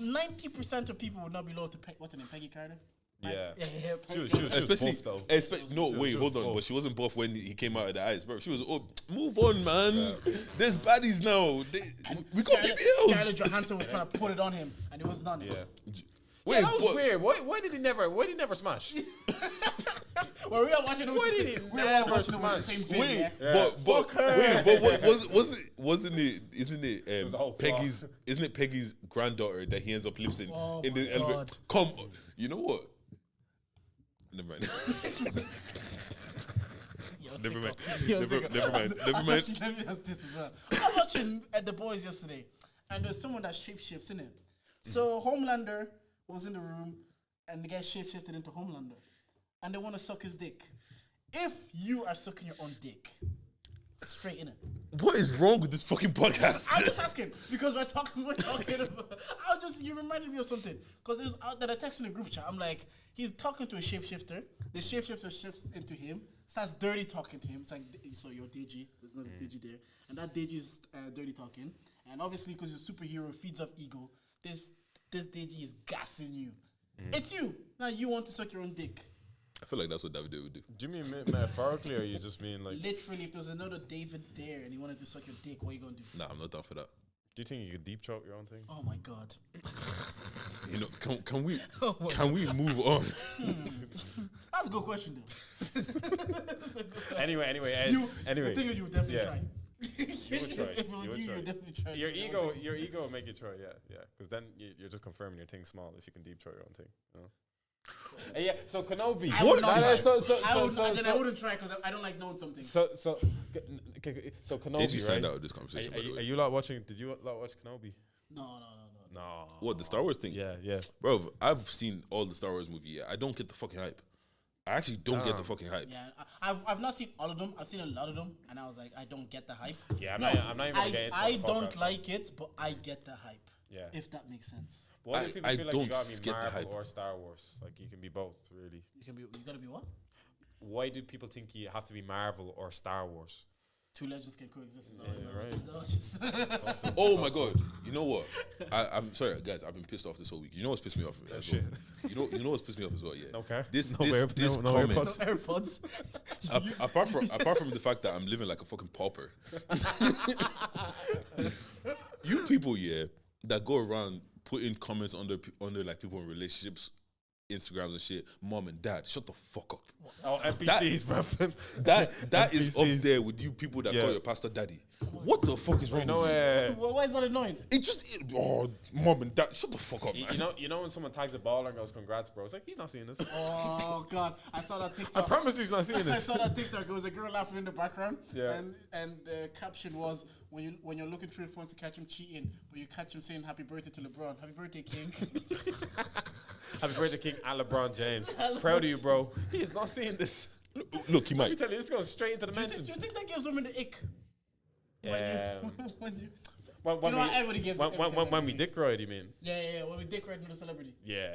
90% of people would not be able to pay. What's her name? Peggy Carter? Yeah. She was Especially, buff, though. hold on, buff. but she wasn't buff when he came out of the ice, bro. She was, move on, man. There's baddies now. We got BBLs. Scarlett Johansson was trying to put it on him, and it was none. Yeah. Wait, That was weird. Why did he never smash? Well, we are watching. Why did he never smash? Same thing, Wait, yeah. but isn't it was a whole Peggy's? Isn't it Peggy's granddaughter that he ends up lipsing Oh in the my elevator? God. Come, you know what? Never mind. Never mind. Never mind. Let me ask this as well. I was watching The Boys yesterday, and there's someone that shapeshifts in it. So Homelander was in the room, and the guy shapeshifted into Homelander, and they want to suck his dick. If you are sucking your own dick, straight in it. What is wrong with this fucking podcast? I'm just asking because we're talking about. You reminded me of something because it was out that I texted in a group chat. I'm like, he's talking to a shapeshifter. The shapeshifter shifts into him, starts dirty talking to him. It's like, so you're Deji. There's not a Deji there, and that Deji is dirty talking. And obviously, because he's a superhero, feeds off ego. This Deji is gassing you. It's you now. You want to suck your own dick. I feel like that's what David would do. Do you mean metaphorically, or you just mean like? Literally, if there was another David there and he wanted to suck your dick, what are you gonna do? Nah, I'm not down for that. Do you think you could deep throat your own thing? Oh my god. You know, can we Oh my can we move on? That's a good question, though. Anyway. The thing is, you would definitely Yeah. try. You would try. If it was you, you would definitely try. Your ego will make you try. Yeah. Because then you're just confirming your thing small if you can deep throat your own thing. You know? Yeah. So Kenobi. I would not try. So I wouldn't try because I don't like knowing something. So Kenobi. Did you sign right? out of this conversation? By the way? Are you lot watching? Did you lot watch Kenobi? No. No. What, the Star Wars thing? Yeah. Bro, I've seen all the Star Wars movies. Yeah, I don't get the fucking hype. I actually don't get the fucking hype. Yeah, I've not seen all of them. I've seen a lot of them, and I was like, I don't get the hype. Yeah, I'm not even gonna get into I the don't podcast. like it, but I get the hype. Yeah. If that makes sense. Why do people I feel like don't you gotta get be the Marvel hype. or Star Wars? Like you can be both, really. You gotta be what? Why do people think you have to be Marvel or Star Wars? Two legends can coexist. Right. Oh my god! You know what? I'm sorry, guys. I've been pissed off this whole week. You know what's pissed me off? As well? You know what's pissed me off as well? Yeah. Okay. This No comment. AirPods. apart from the fact that I'm living like a fucking pauper. You people, yeah, that go around putting comments under like people in relationships, Instagrams and shit. Mom and dad, shut the fuck up. Oh, NPCs, bro. That is up NPCs. there with you people that call your pastor daddy. What the fuck is wrong You know, with you? Well, why is that annoying? Mom and dad, shut the fuck up, man. you know when someone tags a baller and goes, "Congrats, bro." It's like he's not seeing this. Oh god, I saw that I TikTok. promise you, he's not seeing I this. saw that TikTok. There was a girl laughing in the background, Yeah. and the caption was, when you're looking through your phones to catch him cheating, but you catch him saying happy birthday to LeBron. Happy birthday, King. Happy birthday, King and LeBron James. Proud of you, bro. He is not seeing this. Look, he Let me might. tell you, this goes straight into the Do mentions. you think that gives women the ick? When you, everybody gives when we dick ride, you mean? yeah. When we dick ride with a celebrity. Yeah.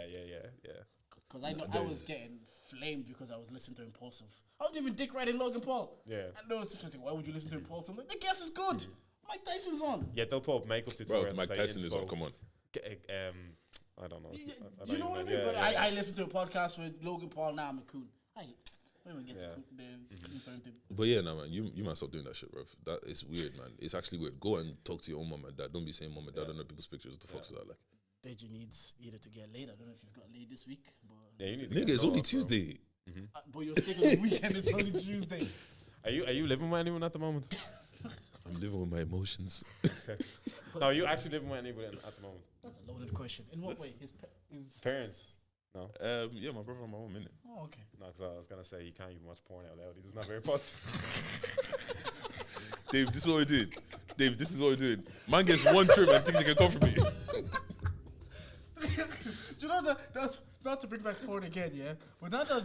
Because I was getting flamed because I was listening to Impulsive. I was even dick riding Logan Paul. Yeah. And there was just like, why would you listen to Impulsive? I'm like, the guess is good. Mike Tyson's on. Yeah, they'll pull up makeup tutorials. Bro, if Mike Tyson is on, come on. I don't know. You know what I mean? But I listened to a podcast with Logan Paul. Now I'm a coon. When we get to the But yeah, nah, man, you might stop doing that shit, bro. That is weird, man. It's actually weird. Go and talk to your own mom and dad. Don't be saying mom and dad on other people's pictures. What the fuck's that like? Deji needs either to get laid. I don't know if you've got laid this week. But Yeah, you need to Nigga, get it's only off, bro. Tuesday. but you're sick of the weekend. It's only Tuesday. Are you living with anyone at the moment? I'm living with my emotions. No, are you actually living with anyone at the moment? That's a loaded question. In what way? His Parents? No. Yeah, my brother and my mom, innit? Oh, okay. No, because I was going to say he can't even watch porn out loud. He doesn't have AirPods. Dave, this is what we're doing. Dave, this is what we're doing. Man gets one trim and thinks he can come for me. Do you know that's not to bring back porn again, yeah? But now that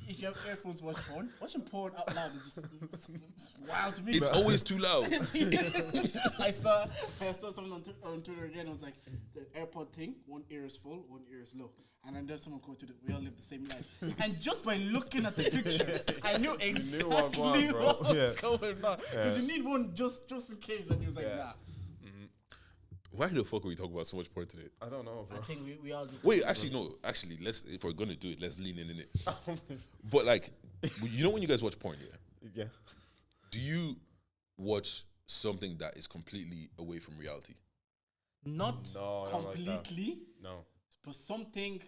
if you have earphones, watch porn. Watching porn out loud is just it's wild to me. It's always too loud. I saw something on Twitter again. It was like the AirPod thing. One ear is full, one ear is low. And then there's someone quoted it. We all live the same life. And just by looking at the picture, I knew exactly what was going on. Because you need one just in case. And he was like, nah. Why the fuck are we talking about so much porn today? I don't know, bro. I think we all just... Wait, actually, no. Actually, if we're going to do it, let's lean in it. But like, you know when you guys watch porn, Yeah. do you watch something that is completely away from reality? Not No, I don't like that. completely, No. but something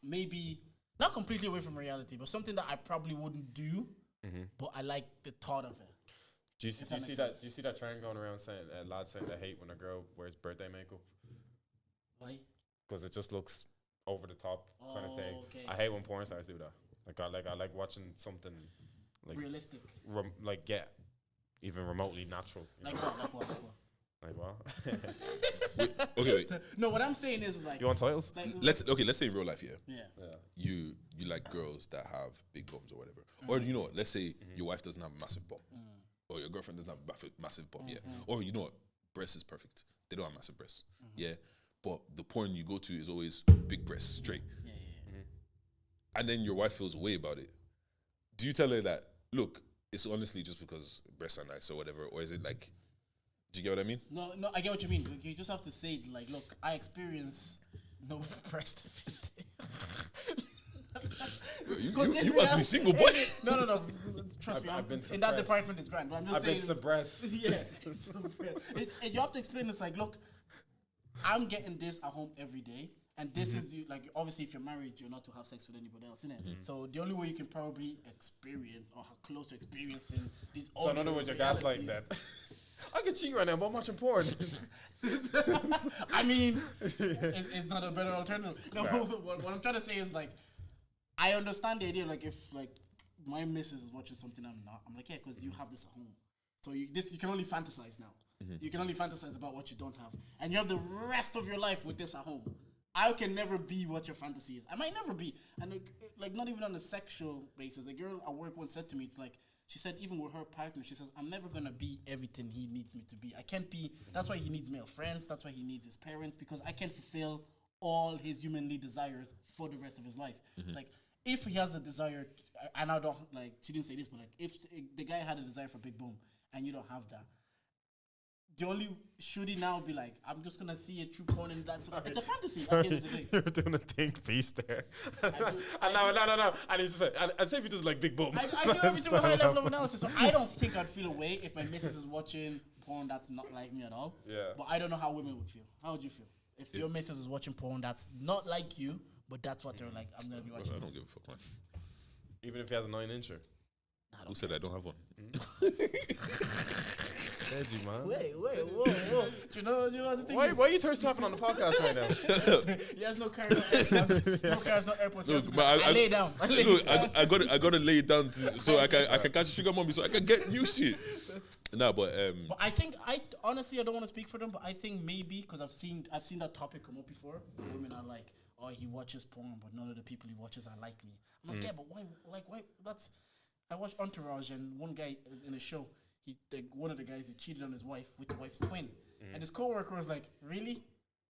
maybe not completely away from reality, but something that I probably wouldn't do, but I like the thought of it. Do you see that trend going around saying lads saying they hate when a girl wears birthday makeup Why? because it just looks over the top kind of thing. Okay. I hate when porn stars do that. I like watching something like Realistic. Even remotely natural. You Like know? what? Like what? Okay, wait. No, what I'm saying is like... You want titles? like Let's say in real life, yeah. yeah. You like girls that have big bums or whatever. Or you know what? Let's say your wife doesn't have a massive bum. Or your girlfriend doesn't have a massive bum, yeah. Or you know what? Breast is perfect. They don't have massive breasts. Yeah. But the porn you go to is always big breasts, straight. Yeah. And then your wife feels a way about it. Do you tell her that, look, it's honestly just because breasts are nice or whatever? Or is it like, do you get what I mean? No, I get what you mean. Like, you just have to say, like, look, I experience no breast You want to be single, boy? No. Trust me, I've been in that suppressed. department is grand. But I'm just I've been saying... suppressed. Yeah. And you have to explain this, like, look, I'm getting this at home every day. And this is, like, obviously, if you're married, you're not to have sex with anybody else, innit? So the only way you can probably experience or have close to experiencing these... So in other words, you're gaslighting that. I can cheat right now, but I'm watching porn. I mean, it's not a better alternative. No, what I'm trying to say is, like, I understand the idea, like, if, like, my missus is watching something I'm not, I'm like, yeah, because you have this at home. So you can only fantasize now. You can only fantasize about what you don't have. And you have the rest of your life with this at home. I can never be what your fantasy is. I might never be. And, like, not even on a sexual basis. A girl at work once said to me, it's like, she said, even with her partner, she says, I'm never going to be everything he needs me to be. I can't be, that's why he needs male friends. That's why he needs his parents, because I can't fulfill all his humanly desires for the rest of his life. It's like, if he has a desire, and I don't, like, she didn't say this, but, like, if the guy had a desire for big boom and you don't have that, the only, should he now be like, I'm just going to see a true porn and that's, it's a fantasy at the end of the day. You're doing a think piece there. No. And he just said, and say if he does like big boom. I do everything with high level of analysis, so I don't think I'd feel a way if my missus is watching porn that's not like me at all. Yeah. But I don't know how women would feel. How would you feel if your missus is watching porn that's not like you, but that's what they're like? I'm gonna be watching. I don't this. give a fuck, man. Even if he has a 9-incher. Who said I don't have one? Edgy, man. Wait, whoa. Do you know what the thing is? Why are you thirsty tapping on the podcast right now? He has no car, no airports. No cars, no airports. No, He has to be but like, I lay down. I gotta lay it down so I can catch a sugar mommy so I can get new shit. Nah, but But I think honestly I don't want to speak for them, but I think maybe because I've seen that topic come up before. Women are like, oh, he watches porn, but none of the people he watches are like me. I'm like, yeah, but why? Like, why? I watched Entourage, and one guy in a show, one of the guys, he cheated on his wife with the wife's twin, and his coworker was like, really,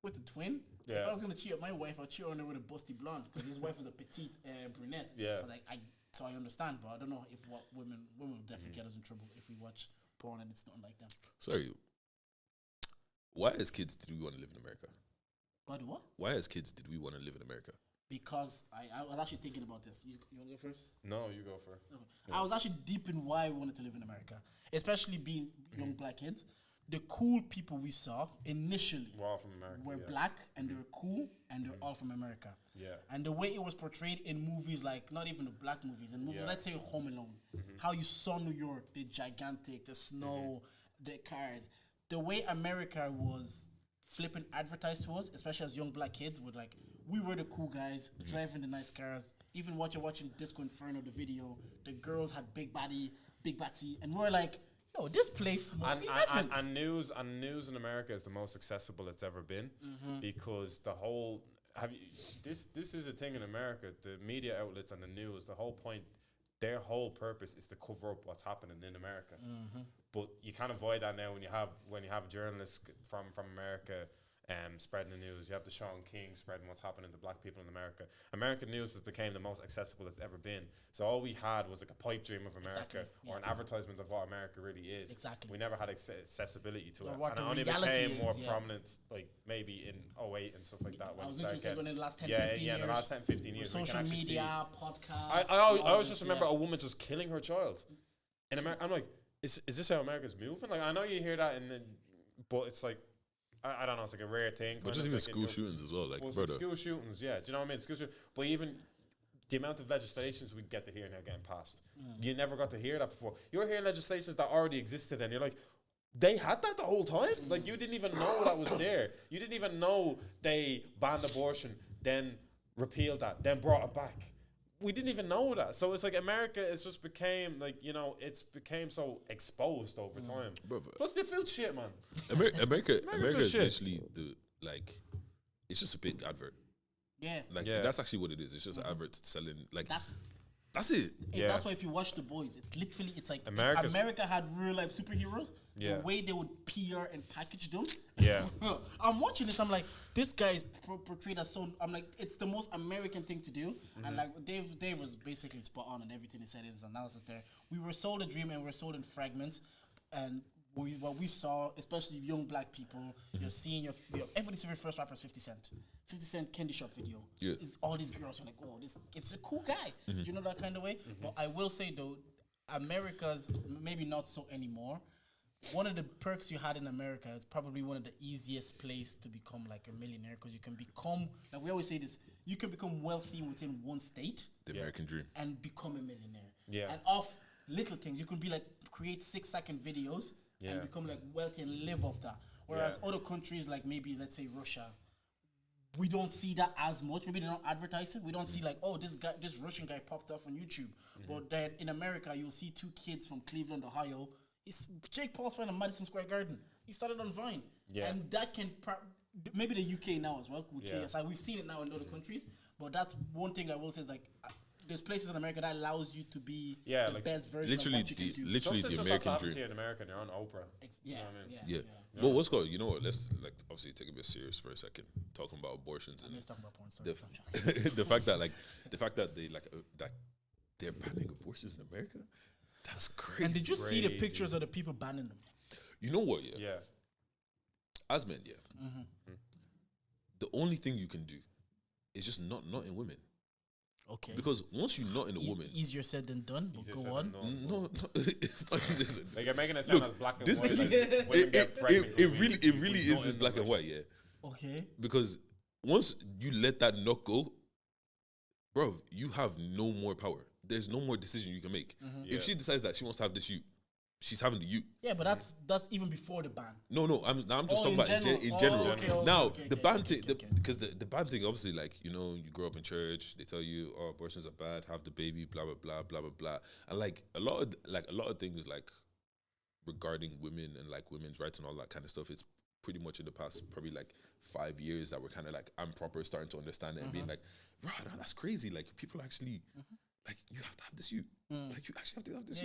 with the twin? Yeah. If I was gonna cheat on my wife, I'd cheat on her with a busty blonde because his wife was a petite brunette. Yeah. But so I understand, but I don't know if women will definitely get us in trouble if we watch porn and it's not like that. sorry. Why as kids did we want to live in America? Why do what? Why as kids did we want to live in America? Because I was actually thinking about this. You want to go first? No, you go first. Okay. I was actually deep in why I wanted to live in America, especially being young black kids. The cool people we saw initially We're all from America. were yeah. black and they were cool and they were all from America. Yeah. And the way it was portrayed in movies, like not even the black movies, in movies, Yeah. let's say Home Alone, how you saw New York, the gigantic, the snow, the cars, the way America was flipping advertised to us, especially as young black kids, with like we were the cool guys driving the nice cars. Even watching Disco Inferno, the video, the girls had big batsy, and we're like, yo, this place must be heaven. And news in America is the most accessible it's ever been because the whole this is a thing in America. The media outlets and the news, the whole point, their whole purpose is to cover up what's happening in America. But you can't avoid that now when you have journalists from America spreading the news. You have the Sean King spreading what's happening to black people in America. American news has become the most accessible it's ever been. So all we had was like a pipe dream of America or an advertisement of what America really is. Exactly. We never had accessibility to Or it. what And it the only reality became more is, prominent like maybe in '08 and stuff like that. I When was it started interested getting, in the last 10, yeah, 15 years. in the last 10, 15 years. we can Social actually media, see. podcasts. I all always this, just remember a woman just killing her child. In America, I'm like, is this how America's moving? Like, I know you hear that, but it's like, I don't know, it's like a rare thing. But just even school shootings as well, like, brother. School shootings, yeah. Do you know what I mean? School shootings. But even the amount of legislations we get to hear now getting passed, you never got to hear that before. You're hearing legislations that already existed, and you're like, they had that the whole time? Like, you didn't even know that was there. You didn't even know they banned abortion, then repealed that, then brought it back. We didn't even know that. So it's like America is just became like, it's became so exposed over time. Brother. Plus they feel shit, man. America is shit. literally it's just a big advert. Yeah. Like that's actually what it is. It's just an advert selling like that's it. Yeah. That's why if you watch The Boys, it's like if America's- America had real life superheroes, Yeah. the way they would PR and package them. Yeah. I'm watching this, I'm like, this guy is portrayed as so, I'm like, it's the most American thing to do. And like Dave was basically spot on and everything he said in his analysis there. We were sold a dream and we're sold in fragments. And what we saw, especially young black people, you're seeing everybody's favorite first rapper is 50 Cent. 50 Cent Candy Shop video. Yeah. Is all these girls are like, oh, it's a cool guy. Do you know that kind of way? But I will say though, America's maybe not so anymore. One of the perks you had in America is probably one of the easiest place to become like a millionaire because you can become, like we always say this, you can become wealthy within one state. The American dream. And become a millionaire. Yeah. And off little things, you can be like, create 6-second videos and become like wealthy and live off that. Whereas other countries like maybe, let's say Russia, we don't see that as much. Maybe they don't advertise it. We don't see like, oh, this Russian guy popped off on YouTube. But then in America, you'll see 2 kids from Cleveland, Ohio. It's Jake Paul's friend in Madison Square Garden. He started on Vine. Yeah. And that can, maybe the UK now as well, with KSI. We've seen it now in other countries. But that's one thing I will say is like, there's places in America that allows you to be the like best version literally of what you can do. literally the American dream. Here in America, and you're on Oprah. Yeah, You know what I mean? yeah. Well, what's called? You know what? Let's like obviously take a bit serious for a second, talking about abortions and Let's talk about porn. the fact that they that they're banning abortions in America. That's crazy. And did you see the pictures of the people banning them? You know what? Yeah. Yeah. As men, the only thing you can do is just not in women. Okay. Because once you're not in a woman, easier said than done. But go on. no, it's not easier. Like you're making it sound as black and This white. is like women get pregnant it really is not this in black the and white, yeah. Okay. Because once you let that knock go, bro, you have no more power. There's no more decision you can make. If she decides that she wants to have this shoot, she's having the youth. Yeah, but that's even before the ban. No, I'm just talking in about general. in general. Okay, Now okay, the okay, ban okay, thing, okay. because the ban thing, obviously, like you grow up in church, they tell you, oh, abortions are bad, have the baby, blah blah blah blah blah blah, and like a lot of things like regarding women and like women's rights and all that kind of stuff. It's pretty much in the past probably like 5 years that we're kind of like I'm proper starting to understand it and being like, right, that's crazy. Like people actually. Like you have to have this like you actually have to have this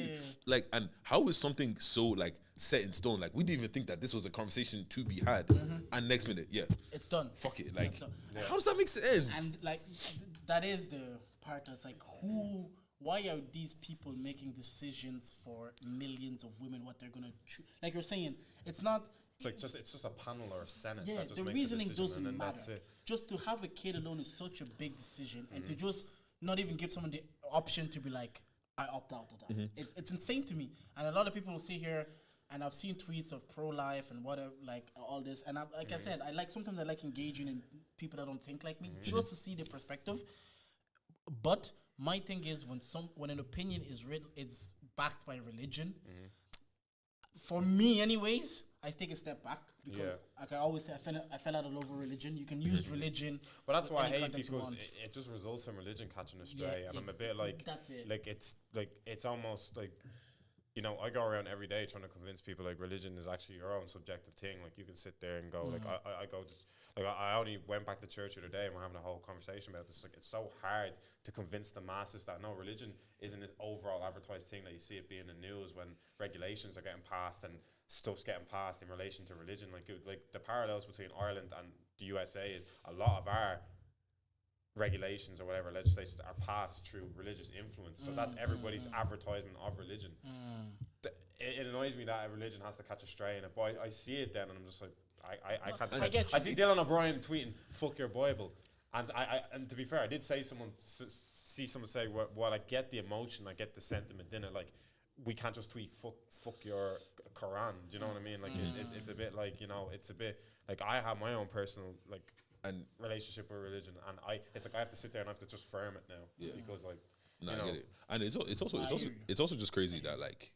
like, and how is something so like set in stone? Like we didn't even think that this was a conversation to be had, and next minute, it's done. Fuck it. Like, how does that make sense? And like that is the part that's like, why are these people making decisions for millions of women? What they're gonna choose? Like you're saying, it's not. It's just a panel or a senate. Yeah, that just the makes reasoning decision, doesn't matter. Just to have a kid alone is such a big decision, and to just not even give someone the option to be like, I opt out of that. It's insane to me. And a lot of people will sit here, and I've seen tweets of pro-life and whatever, like all this. And I said, sometimes I like engaging in people that don't think like me, just to see their perspective. But my thing is, when an opinion is backed by religion, for me anyways, I take a step back because, like I always say, I fell out of love with religion. You can use religion, but that's why I hate because it just results in religion catching astray, and I'm a bit like that's it. Like it's almost like, I go around every day trying to convince people like religion is actually your own subjective thing. Like you can sit there and go like I only went back to church the other day and we're having a whole conversation about this. Like it's so hard to convince the masses that no, religion isn't this overall advertised thing that you see it being in the news when regulations are getting passed and stuff's getting passed in relation to religion. Like the parallels between Ireland and the USA is a lot of our regulations or whatever legislations are passed through religious influence. So that's everybody's advertisement of religion. It annoys me that religion has to catch a stray in it, but I see it then and I'm just like, I can't. I see Dylan O'Brien tweeting "fuck your Bible," and to be fair, I did see someone say, "Well, I get the emotion, I get the sentiment in it. Like, we can't just tweet fuck your Quran." Do you know what I mean? Like, it's a bit like it's a bit like I have my own personal like and relationship with religion, and it's like I have to sit there and I have to just firm it now because like I get it, and it's also just crazy that like.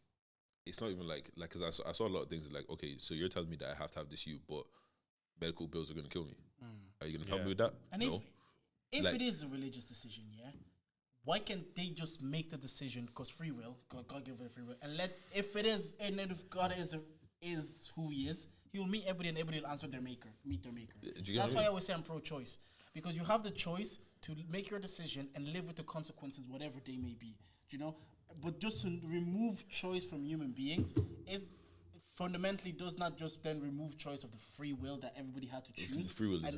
It's not even like because I saw a lot of things like, okay, so you're telling me that I have to have this but medical bills are going to kill me. Are you going to help me with that? And no. If it is a religious decision, why can't they just make the decision? Because free will, God gave it free will, and if it is, and then if God is who He is, He will meet everybody, and everybody will meet their maker. That's why I always say I'm pro-choice, because you have the choice to make your decision and live with the consequences, whatever they may be. Do you know? But just to remove choice from human beings is fundamentally does not just then remove choice of the free will that everybody had to choose. Free will at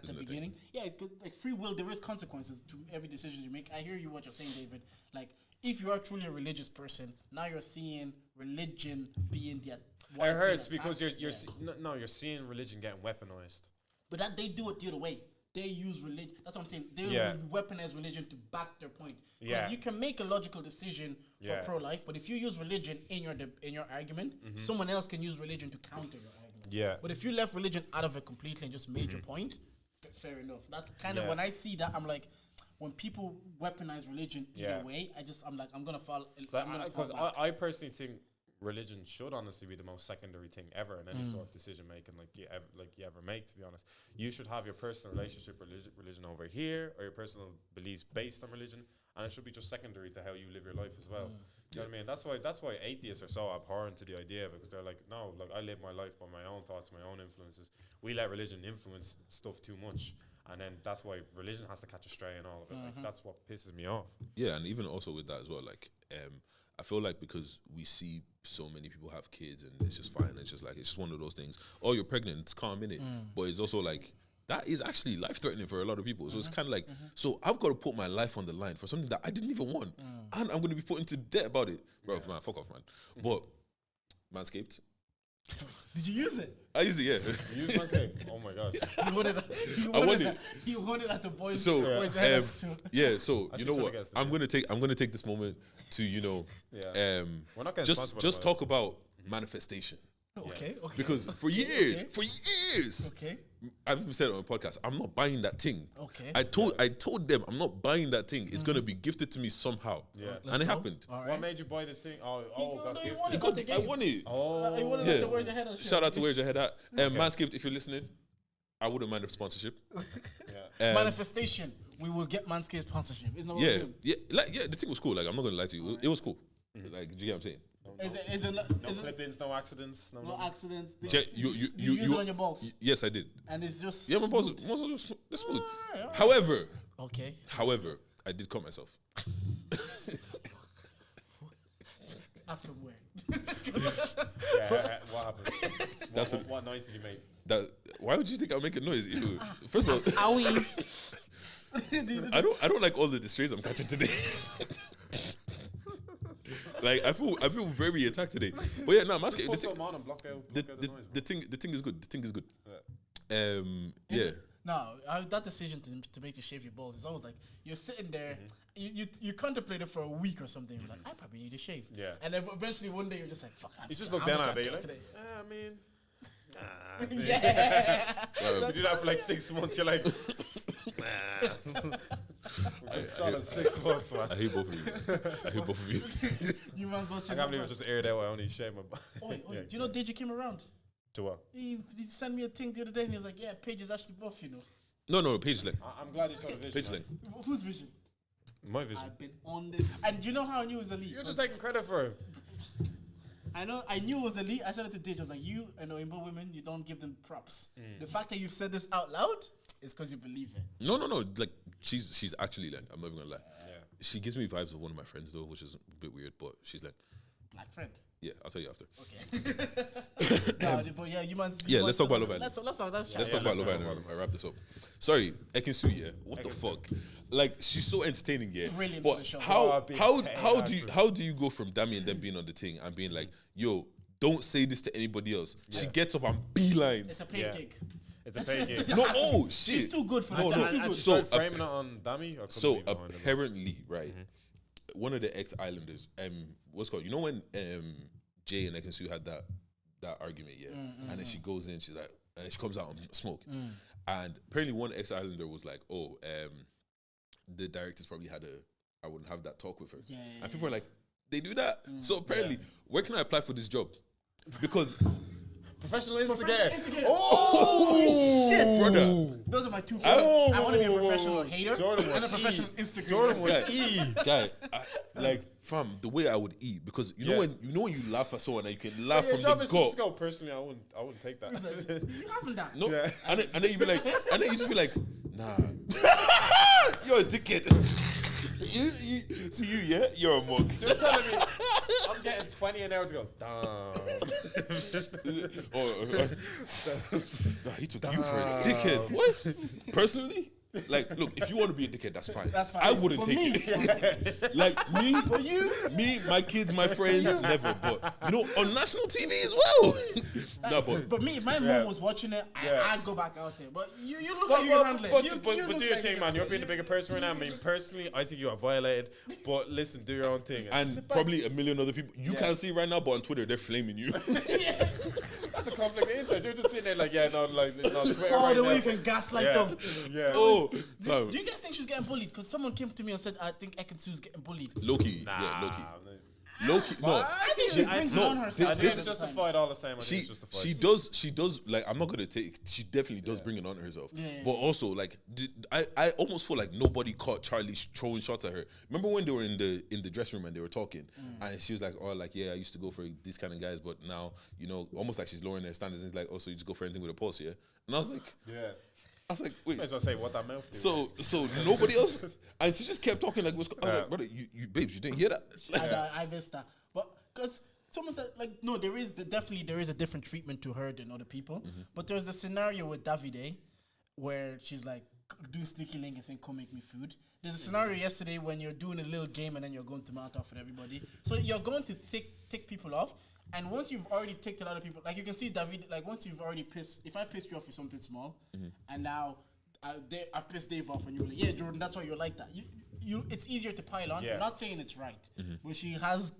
the beginning. Yeah, like free will, there is consequences to every decision you make. I hear you what you're saying, David. Like if you are truly a religious person, now you're seeing religion being the. It hurts because you're seeing religion getting weaponized. But that they do it the other way. They use religion. That's what I'm saying. They weaponize religion to back their point. Yeah. You can make a logical decision for pro-life, but if you use religion in your argument, someone else can use religion to counter your argument. Yeah. But if you left religion out of it completely and just made your point, fair enough. That's kind of when I see that, I'm like, when people weaponize religion either way, I'm gonna fall. Because I personally think religion should honestly be the most secondary thing ever in any sort of decision making you ever make, to be honest. You should have your personal relationship religion over here, or your personal beliefs based on religion, and it should be just secondary to how you live your life as well. Do you know what I mean? That's why atheists are so abhorrent to the idea of it, because they're like, no, like I live my life by my own thoughts, my own influences. We let religion influence stuff too much, and then that's why religion has to catch a stray in all of it. Like that's what pisses me off. Yeah, and even also with that as well, like I feel like because we see so many people have kids and it's just fine, it's just one of those things. Oh, you're pregnant, it's calm, innit? But it's also like that is actually life-threatening for a lot of people. So it's kind of like, so I've got to put my life on the line for something that I didn't even want, and I'm going to be put into debt about it. Bro, man, fuck off, man. But Manscaped. Did you use it? I used it, yeah. You used Manscaped? Oh my gosh. You wanted at the boys. So yeah, so you know what? I'm gonna take this moment to We're not just talk about manifestation. Okay. Because for years, I've even said it on a podcast. I'm not buying that thing. Okay. I told them I'm not buying that thing. It's gonna be gifted to me somehow. Yeah. And it happened. All What right. made you buy the thing? Oh, got you gifted. wanted I the game. won it. Oh, You wanted Yeah. to Where's Your Head At shit. Shout out to Where's Your Head At. Manscaped, if you're listening, I wouldn't mind a sponsorship. yeah. Manifestation. We will get Manscaped sponsorship. Isn't that what we're Yeah, doing? the thing was cool. Like, I'm not gonna lie to you, it was cool. Like, do you get what I'm saying? Is it No is it clip-ins, no accidents, no accidents? Did Check, you use it on your balls, Yes, I did. and it's just Yeah, my balls, smooth. most of them they're smooth. Alright. However, Okay. I did cut myself. Ask him where. Yeah, what happened? That's what noise did you make? Why would you think I'll make a noise? Ew. First of all, Owie. I don't like all the strays I'm catching today. Like I feel very attacked today. But yeah, no, Manscaped. Put them on and block out the noise. The thing is good. The thing is good. Yeah. Yeah. No, that decision to make you shave your balls is always like you're sitting there, you contemplate it for a week or something. You're like, I probably need to shave. Yeah. And then eventually one day you're just like, fuck. You just look down at it, you're like, I mean, nah. Yeah. You do that for like 6 months, you're like, nah. We've solid 6 months, man. I hate both of you. You man's watching. I can't believe it just aired out. I only shaved my butt. Oi, Yeah. do you know Deji came around? To what? He sent me a thing the other day and he was like, yeah, Paige is actually buff, you know. No, page length. I'm glad you saw the vision. Page man. length. Whose vision? My vision. I've been on this. And do you know how I knew it was elite? You're just taking credit for it. I knew it was elite. I said it to Deji. I was like, you and Oimbo women, you don't give them props. The fact that you've said this out loud is because you believe it. No. Like she's actually like, I'm not even gonna lie. Yeah. She gives me vibes of one of my friends though, which is a bit weird. But she's like, Black friend. yeah, I'll tell you after. Okay. No, but yeah, you must. Yeah, let's talk about Love Island. Let's talk Let's talk about Love Island. I wrap this up. Sorry, Ekinsu, yeah. What the fuck? Like, she's so entertaining, yeah. Brilliant But for the show. how do you go from Dami and them being on the thing and being like, yo, don't say this to anybody else? She gets up and beelines. It's a paid Yeah. gig. It's a fake game. No, oh shit. She's too good for No, that. no. She's too And good. she So, started framing it on Dami. So apparently, right, one of the ex-islanders, what's it called? You know when Jay and Ekinsu had that argument, yeah? And then she goes in, she's like, and she comes out and smoke. And apparently one ex-islander was like, oh, the directors probably I wouldn't have that talk with her. Yeah, And people are like, they do that? So apparently, where can I apply for this job? Because Professional instigator. Oh shit, brother, those are my two favorites. I want to be a professional whoa. hater Jordan and a would professional Instagram. Jordan would guy, eat. guy, like fam, the way I would eat, because you know when you laugh at someone and you can laugh Your from job the is gut. just go personally. I wouldn't take that. You haven't that. No, Yeah. and then you be like, and then you just be like, nah, you're a dickhead. Yeah, you're a mug. So you're telling me I'm getting 20 an hour to go, damn. Nah, he took you for a dickhead. What? Personally? Like, look, if you want to be a dickhead, that's fine. That's fine. I wouldn't For take me. it. Like me, But you, me, my kids, my friends, never. But you know, on national TV as well. No, but me, if my mom was watching it, I'd go back out there. But you look like you can handle it. But You do look your like thing, you man. can You're being the bigger person right now. I mean, personally, I think you are violated. But listen, do your own thing. And probably a million other people you can't see right now, but on Twitter they're flaming you. That's a conflict of interest. You're just sitting there like, yeah, no, like, no, Twitter Oh, right the now. way you can gaslight Yeah. them. Yeah. Oh, Do fam. you guys think she's getting bullied? Because someone came to me and said, I think Ekinsu's getting bullied. Loki, yeah, Loki. No, I think she brings it on herself. I think it's justified all the same. I think it's justified. she does like, I'm not gonna take, she definitely does bring it on herself. Yeah. But also like I almost feel like nobody caught Charlie throwing shots at her. Remember when they were in the dressing room and they were talking and she was like, oh, like, yeah, I used to go for these kind of guys, but now, you know, almost like she's lowering their standards, and it's like, oh, so you just go for anything with a pulse, yeah? And I was like, wait. Might as well say what that mouth do. So nobody else, and she just kept talking like, I was like, brother, you babes, you didn't hear that? I missed that. But because someone said, like, no, there is a different treatment to her than other people. But there's the scenario with Davide where she's like doing sneaky link and saying, come make me food. There's a scenario yesterday when you're doing a little game and then you're going to mount off with everybody. So you're going to tick people off. And once you've already ticked a lot of people, like you can see David, like once you've already if I pissed you off with something small, and now I've pissed Dave off, and you're like, yeah, Jordan, that's why you're like that. It's easier to pile on. Yeah. I'm not saying it's right, but she has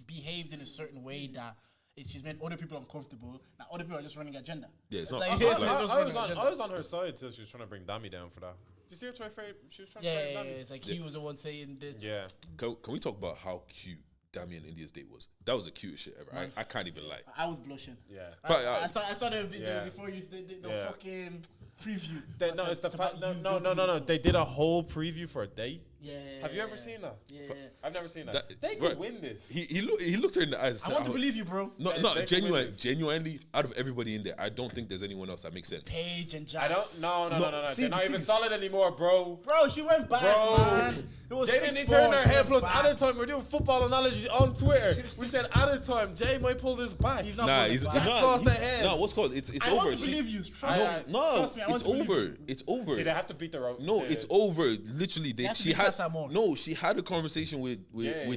behaved in a certain way that She's made other people uncomfortable. Now other people are just running agenda. Yeah, it's It's not. like- it's it's not like- like- I was on her side till she was trying to bring Dami down for that. Did you see her try to she was trying to Yeah, fight yeah, Dami? it's like he was the one saying this. Yeah. Can we talk about how cute Dami and India's date was? That was the cutest shit ever. I can't even lie. I was blushing. Yeah. I saw the video Yeah. before you the Yeah. fucking preview. No, it's the fact. about you No. looking They did a whole preview for a date. Yeah. Have you ever seen that? Yeah. I've never seen that. They bro, could win this. He looked her in the eyes. I and want said, to believe you, bro. No, They no, can genuine, win this. genuinely, out of everybody in there, I don't think there's anyone else that makes sense. Paige and Jax. I don't. No. See, They're the not thing even is- solid anymore, bro. Bro, she went back, Bro. man. It was Jay didn't 6-4, turn her she head went plus back. added time. We're doing football analogy on Twitter. We said added time. Jay might pull this back. He's not Nah, pulling he's back. Jax lost the head. No, what's called? It's I over. want to believe you. Trust me. No, Trust me, I want it's to believe over. you. It's over. See, they have to beat the road. No, it's over. Literally, have to she beat had Casa more. no. She had a conversation with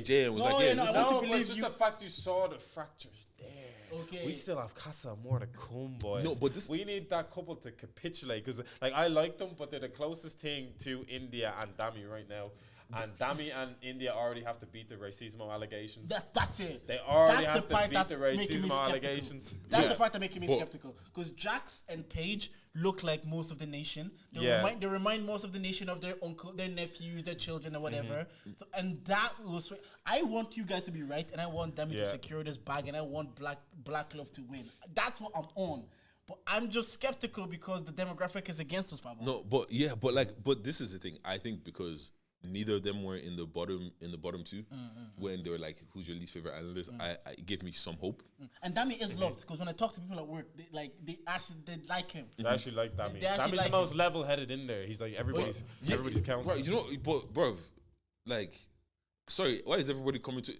Jay and was No, like, yeah, "Yeah, no, I listen, want to No, but believe it's just you. the fact you saw the fractures there. Okay. We still have Casa more to come, boys. No, but this- we need that couple to capitulate because, like, I like them, but they're the closest thing to India and Dami right now. And Dami and India already have to beat the racismo allegations. That's it. They already That's have the to part beat that's the making me racism skeptical. allegations. That's Yeah. the part that making me But- skeptical. Because Jax and Paige look like most of the nation. Yeah. They remind most of the nation of their uncle, their nephews, their children, or whatever. So, and that was. I want you guys to be right, and I want them to Yeah. secure this bag, and I want Black Love to win. That's what I'm on. But I'm just skeptical because the demographic is against us, Pablo. no, but this is the thing. I think because neither of them were in the bottom two when they were like, "Who's your least favorite islanders?" It gave me some hope. And Dami is loved because when I talk to people at work, they like him. They actually like Dami. They actually Dami's like the most him. level-headed in there. He's like everybody's counselor. Right, you know, but bro, like, sorry, why is everybody coming to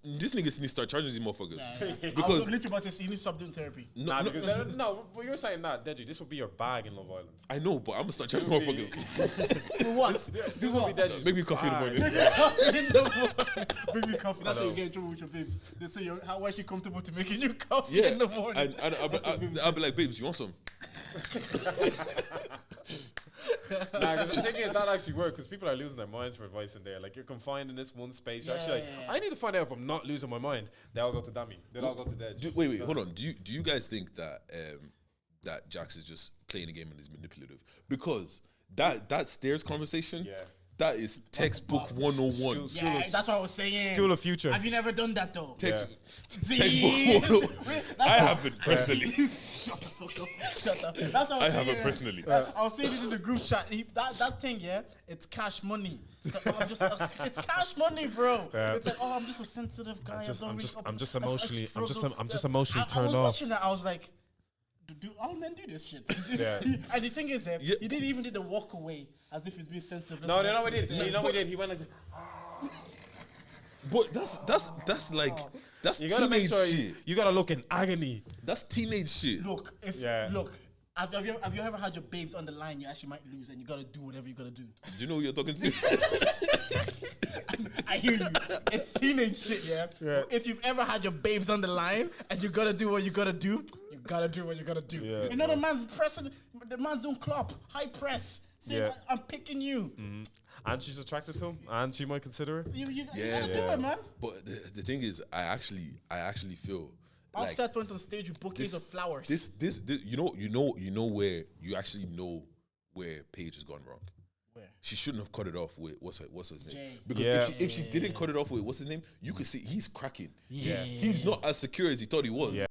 this nigga needs to start charging these motherfuckers? I was Because literally about to say, you need to stop doing therapy. Nah, because no, but you're saying that, Deji. This would be your bag in Love Island. I know, but I'm gonna start charging It would be- motherfuckers. For what? This would be Deji's. Maybe coffee in the morning. Bring me coffee. That's how you get in trouble with your babes. They say, why is she comfortable to making you coffee Yeah, in the morning? and I'll be like, babes, you want some? Nah, because the thing is, that actually works because people are losing their minds for advice in there. Like, you're confined in this one space. You're actually like, Yeah. I need to find out if I'm not losing my mind. They all go to Dami. They all go to Dej. Wait, hold on. Do you guys think that that Jax is just playing a game and is manipulative? Because that stairs conversation, Yeah. that is textbook 101. School Yeah, of- that's what I was saying. School of Future. Have you never done that though? Text, See? textbook 101. I haven't personally. Shut the fuck up. Shut up. That's what I was I saying. haven't personally. I was saying it in the group chat. That thing, yeah, it's cash money. It's, like, it's cash money, bro. Yeah. It's like, I'm just a sensitive guy. I'm just I emotionally I turned was off. watching that. I was like, do all men do this shit? Yeah. And the thing is, Yeah. he didn't even do the walk away as if he's being sensitive. No, you know what he did? You know what he did? He went like, But that's like that's you gotta make teenage sure shit. you gotta look in agony. That's teenage shit. Look, have you ever had your babes on the line? You actually might lose, and you gotta do whatever you gotta do. Do you know who you're talking to? I hear you. It's teenage shit, yeah? Yeah. If you've ever had your babes on the line and you gotta do what you gotta do, you gotta do what you gotta do. Yeah. You know the man's pressing, the man's doing clop, high press. Say, Yeah. I'm picking you. And she's attracted to him, and she might consider it. You Yeah. gotta do it, man. But the thing is, I actually feel like Offset went on stage with bouquets of flowers. This you know where you actually know where Paige has gone wrong. Where? She shouldn't have cut it off with what's his name? Jay. Because Yeah. if she didn't cut it off with what's his name, you could see he's cracking. Yeah. He's not as secure as he thought he was. Yeah.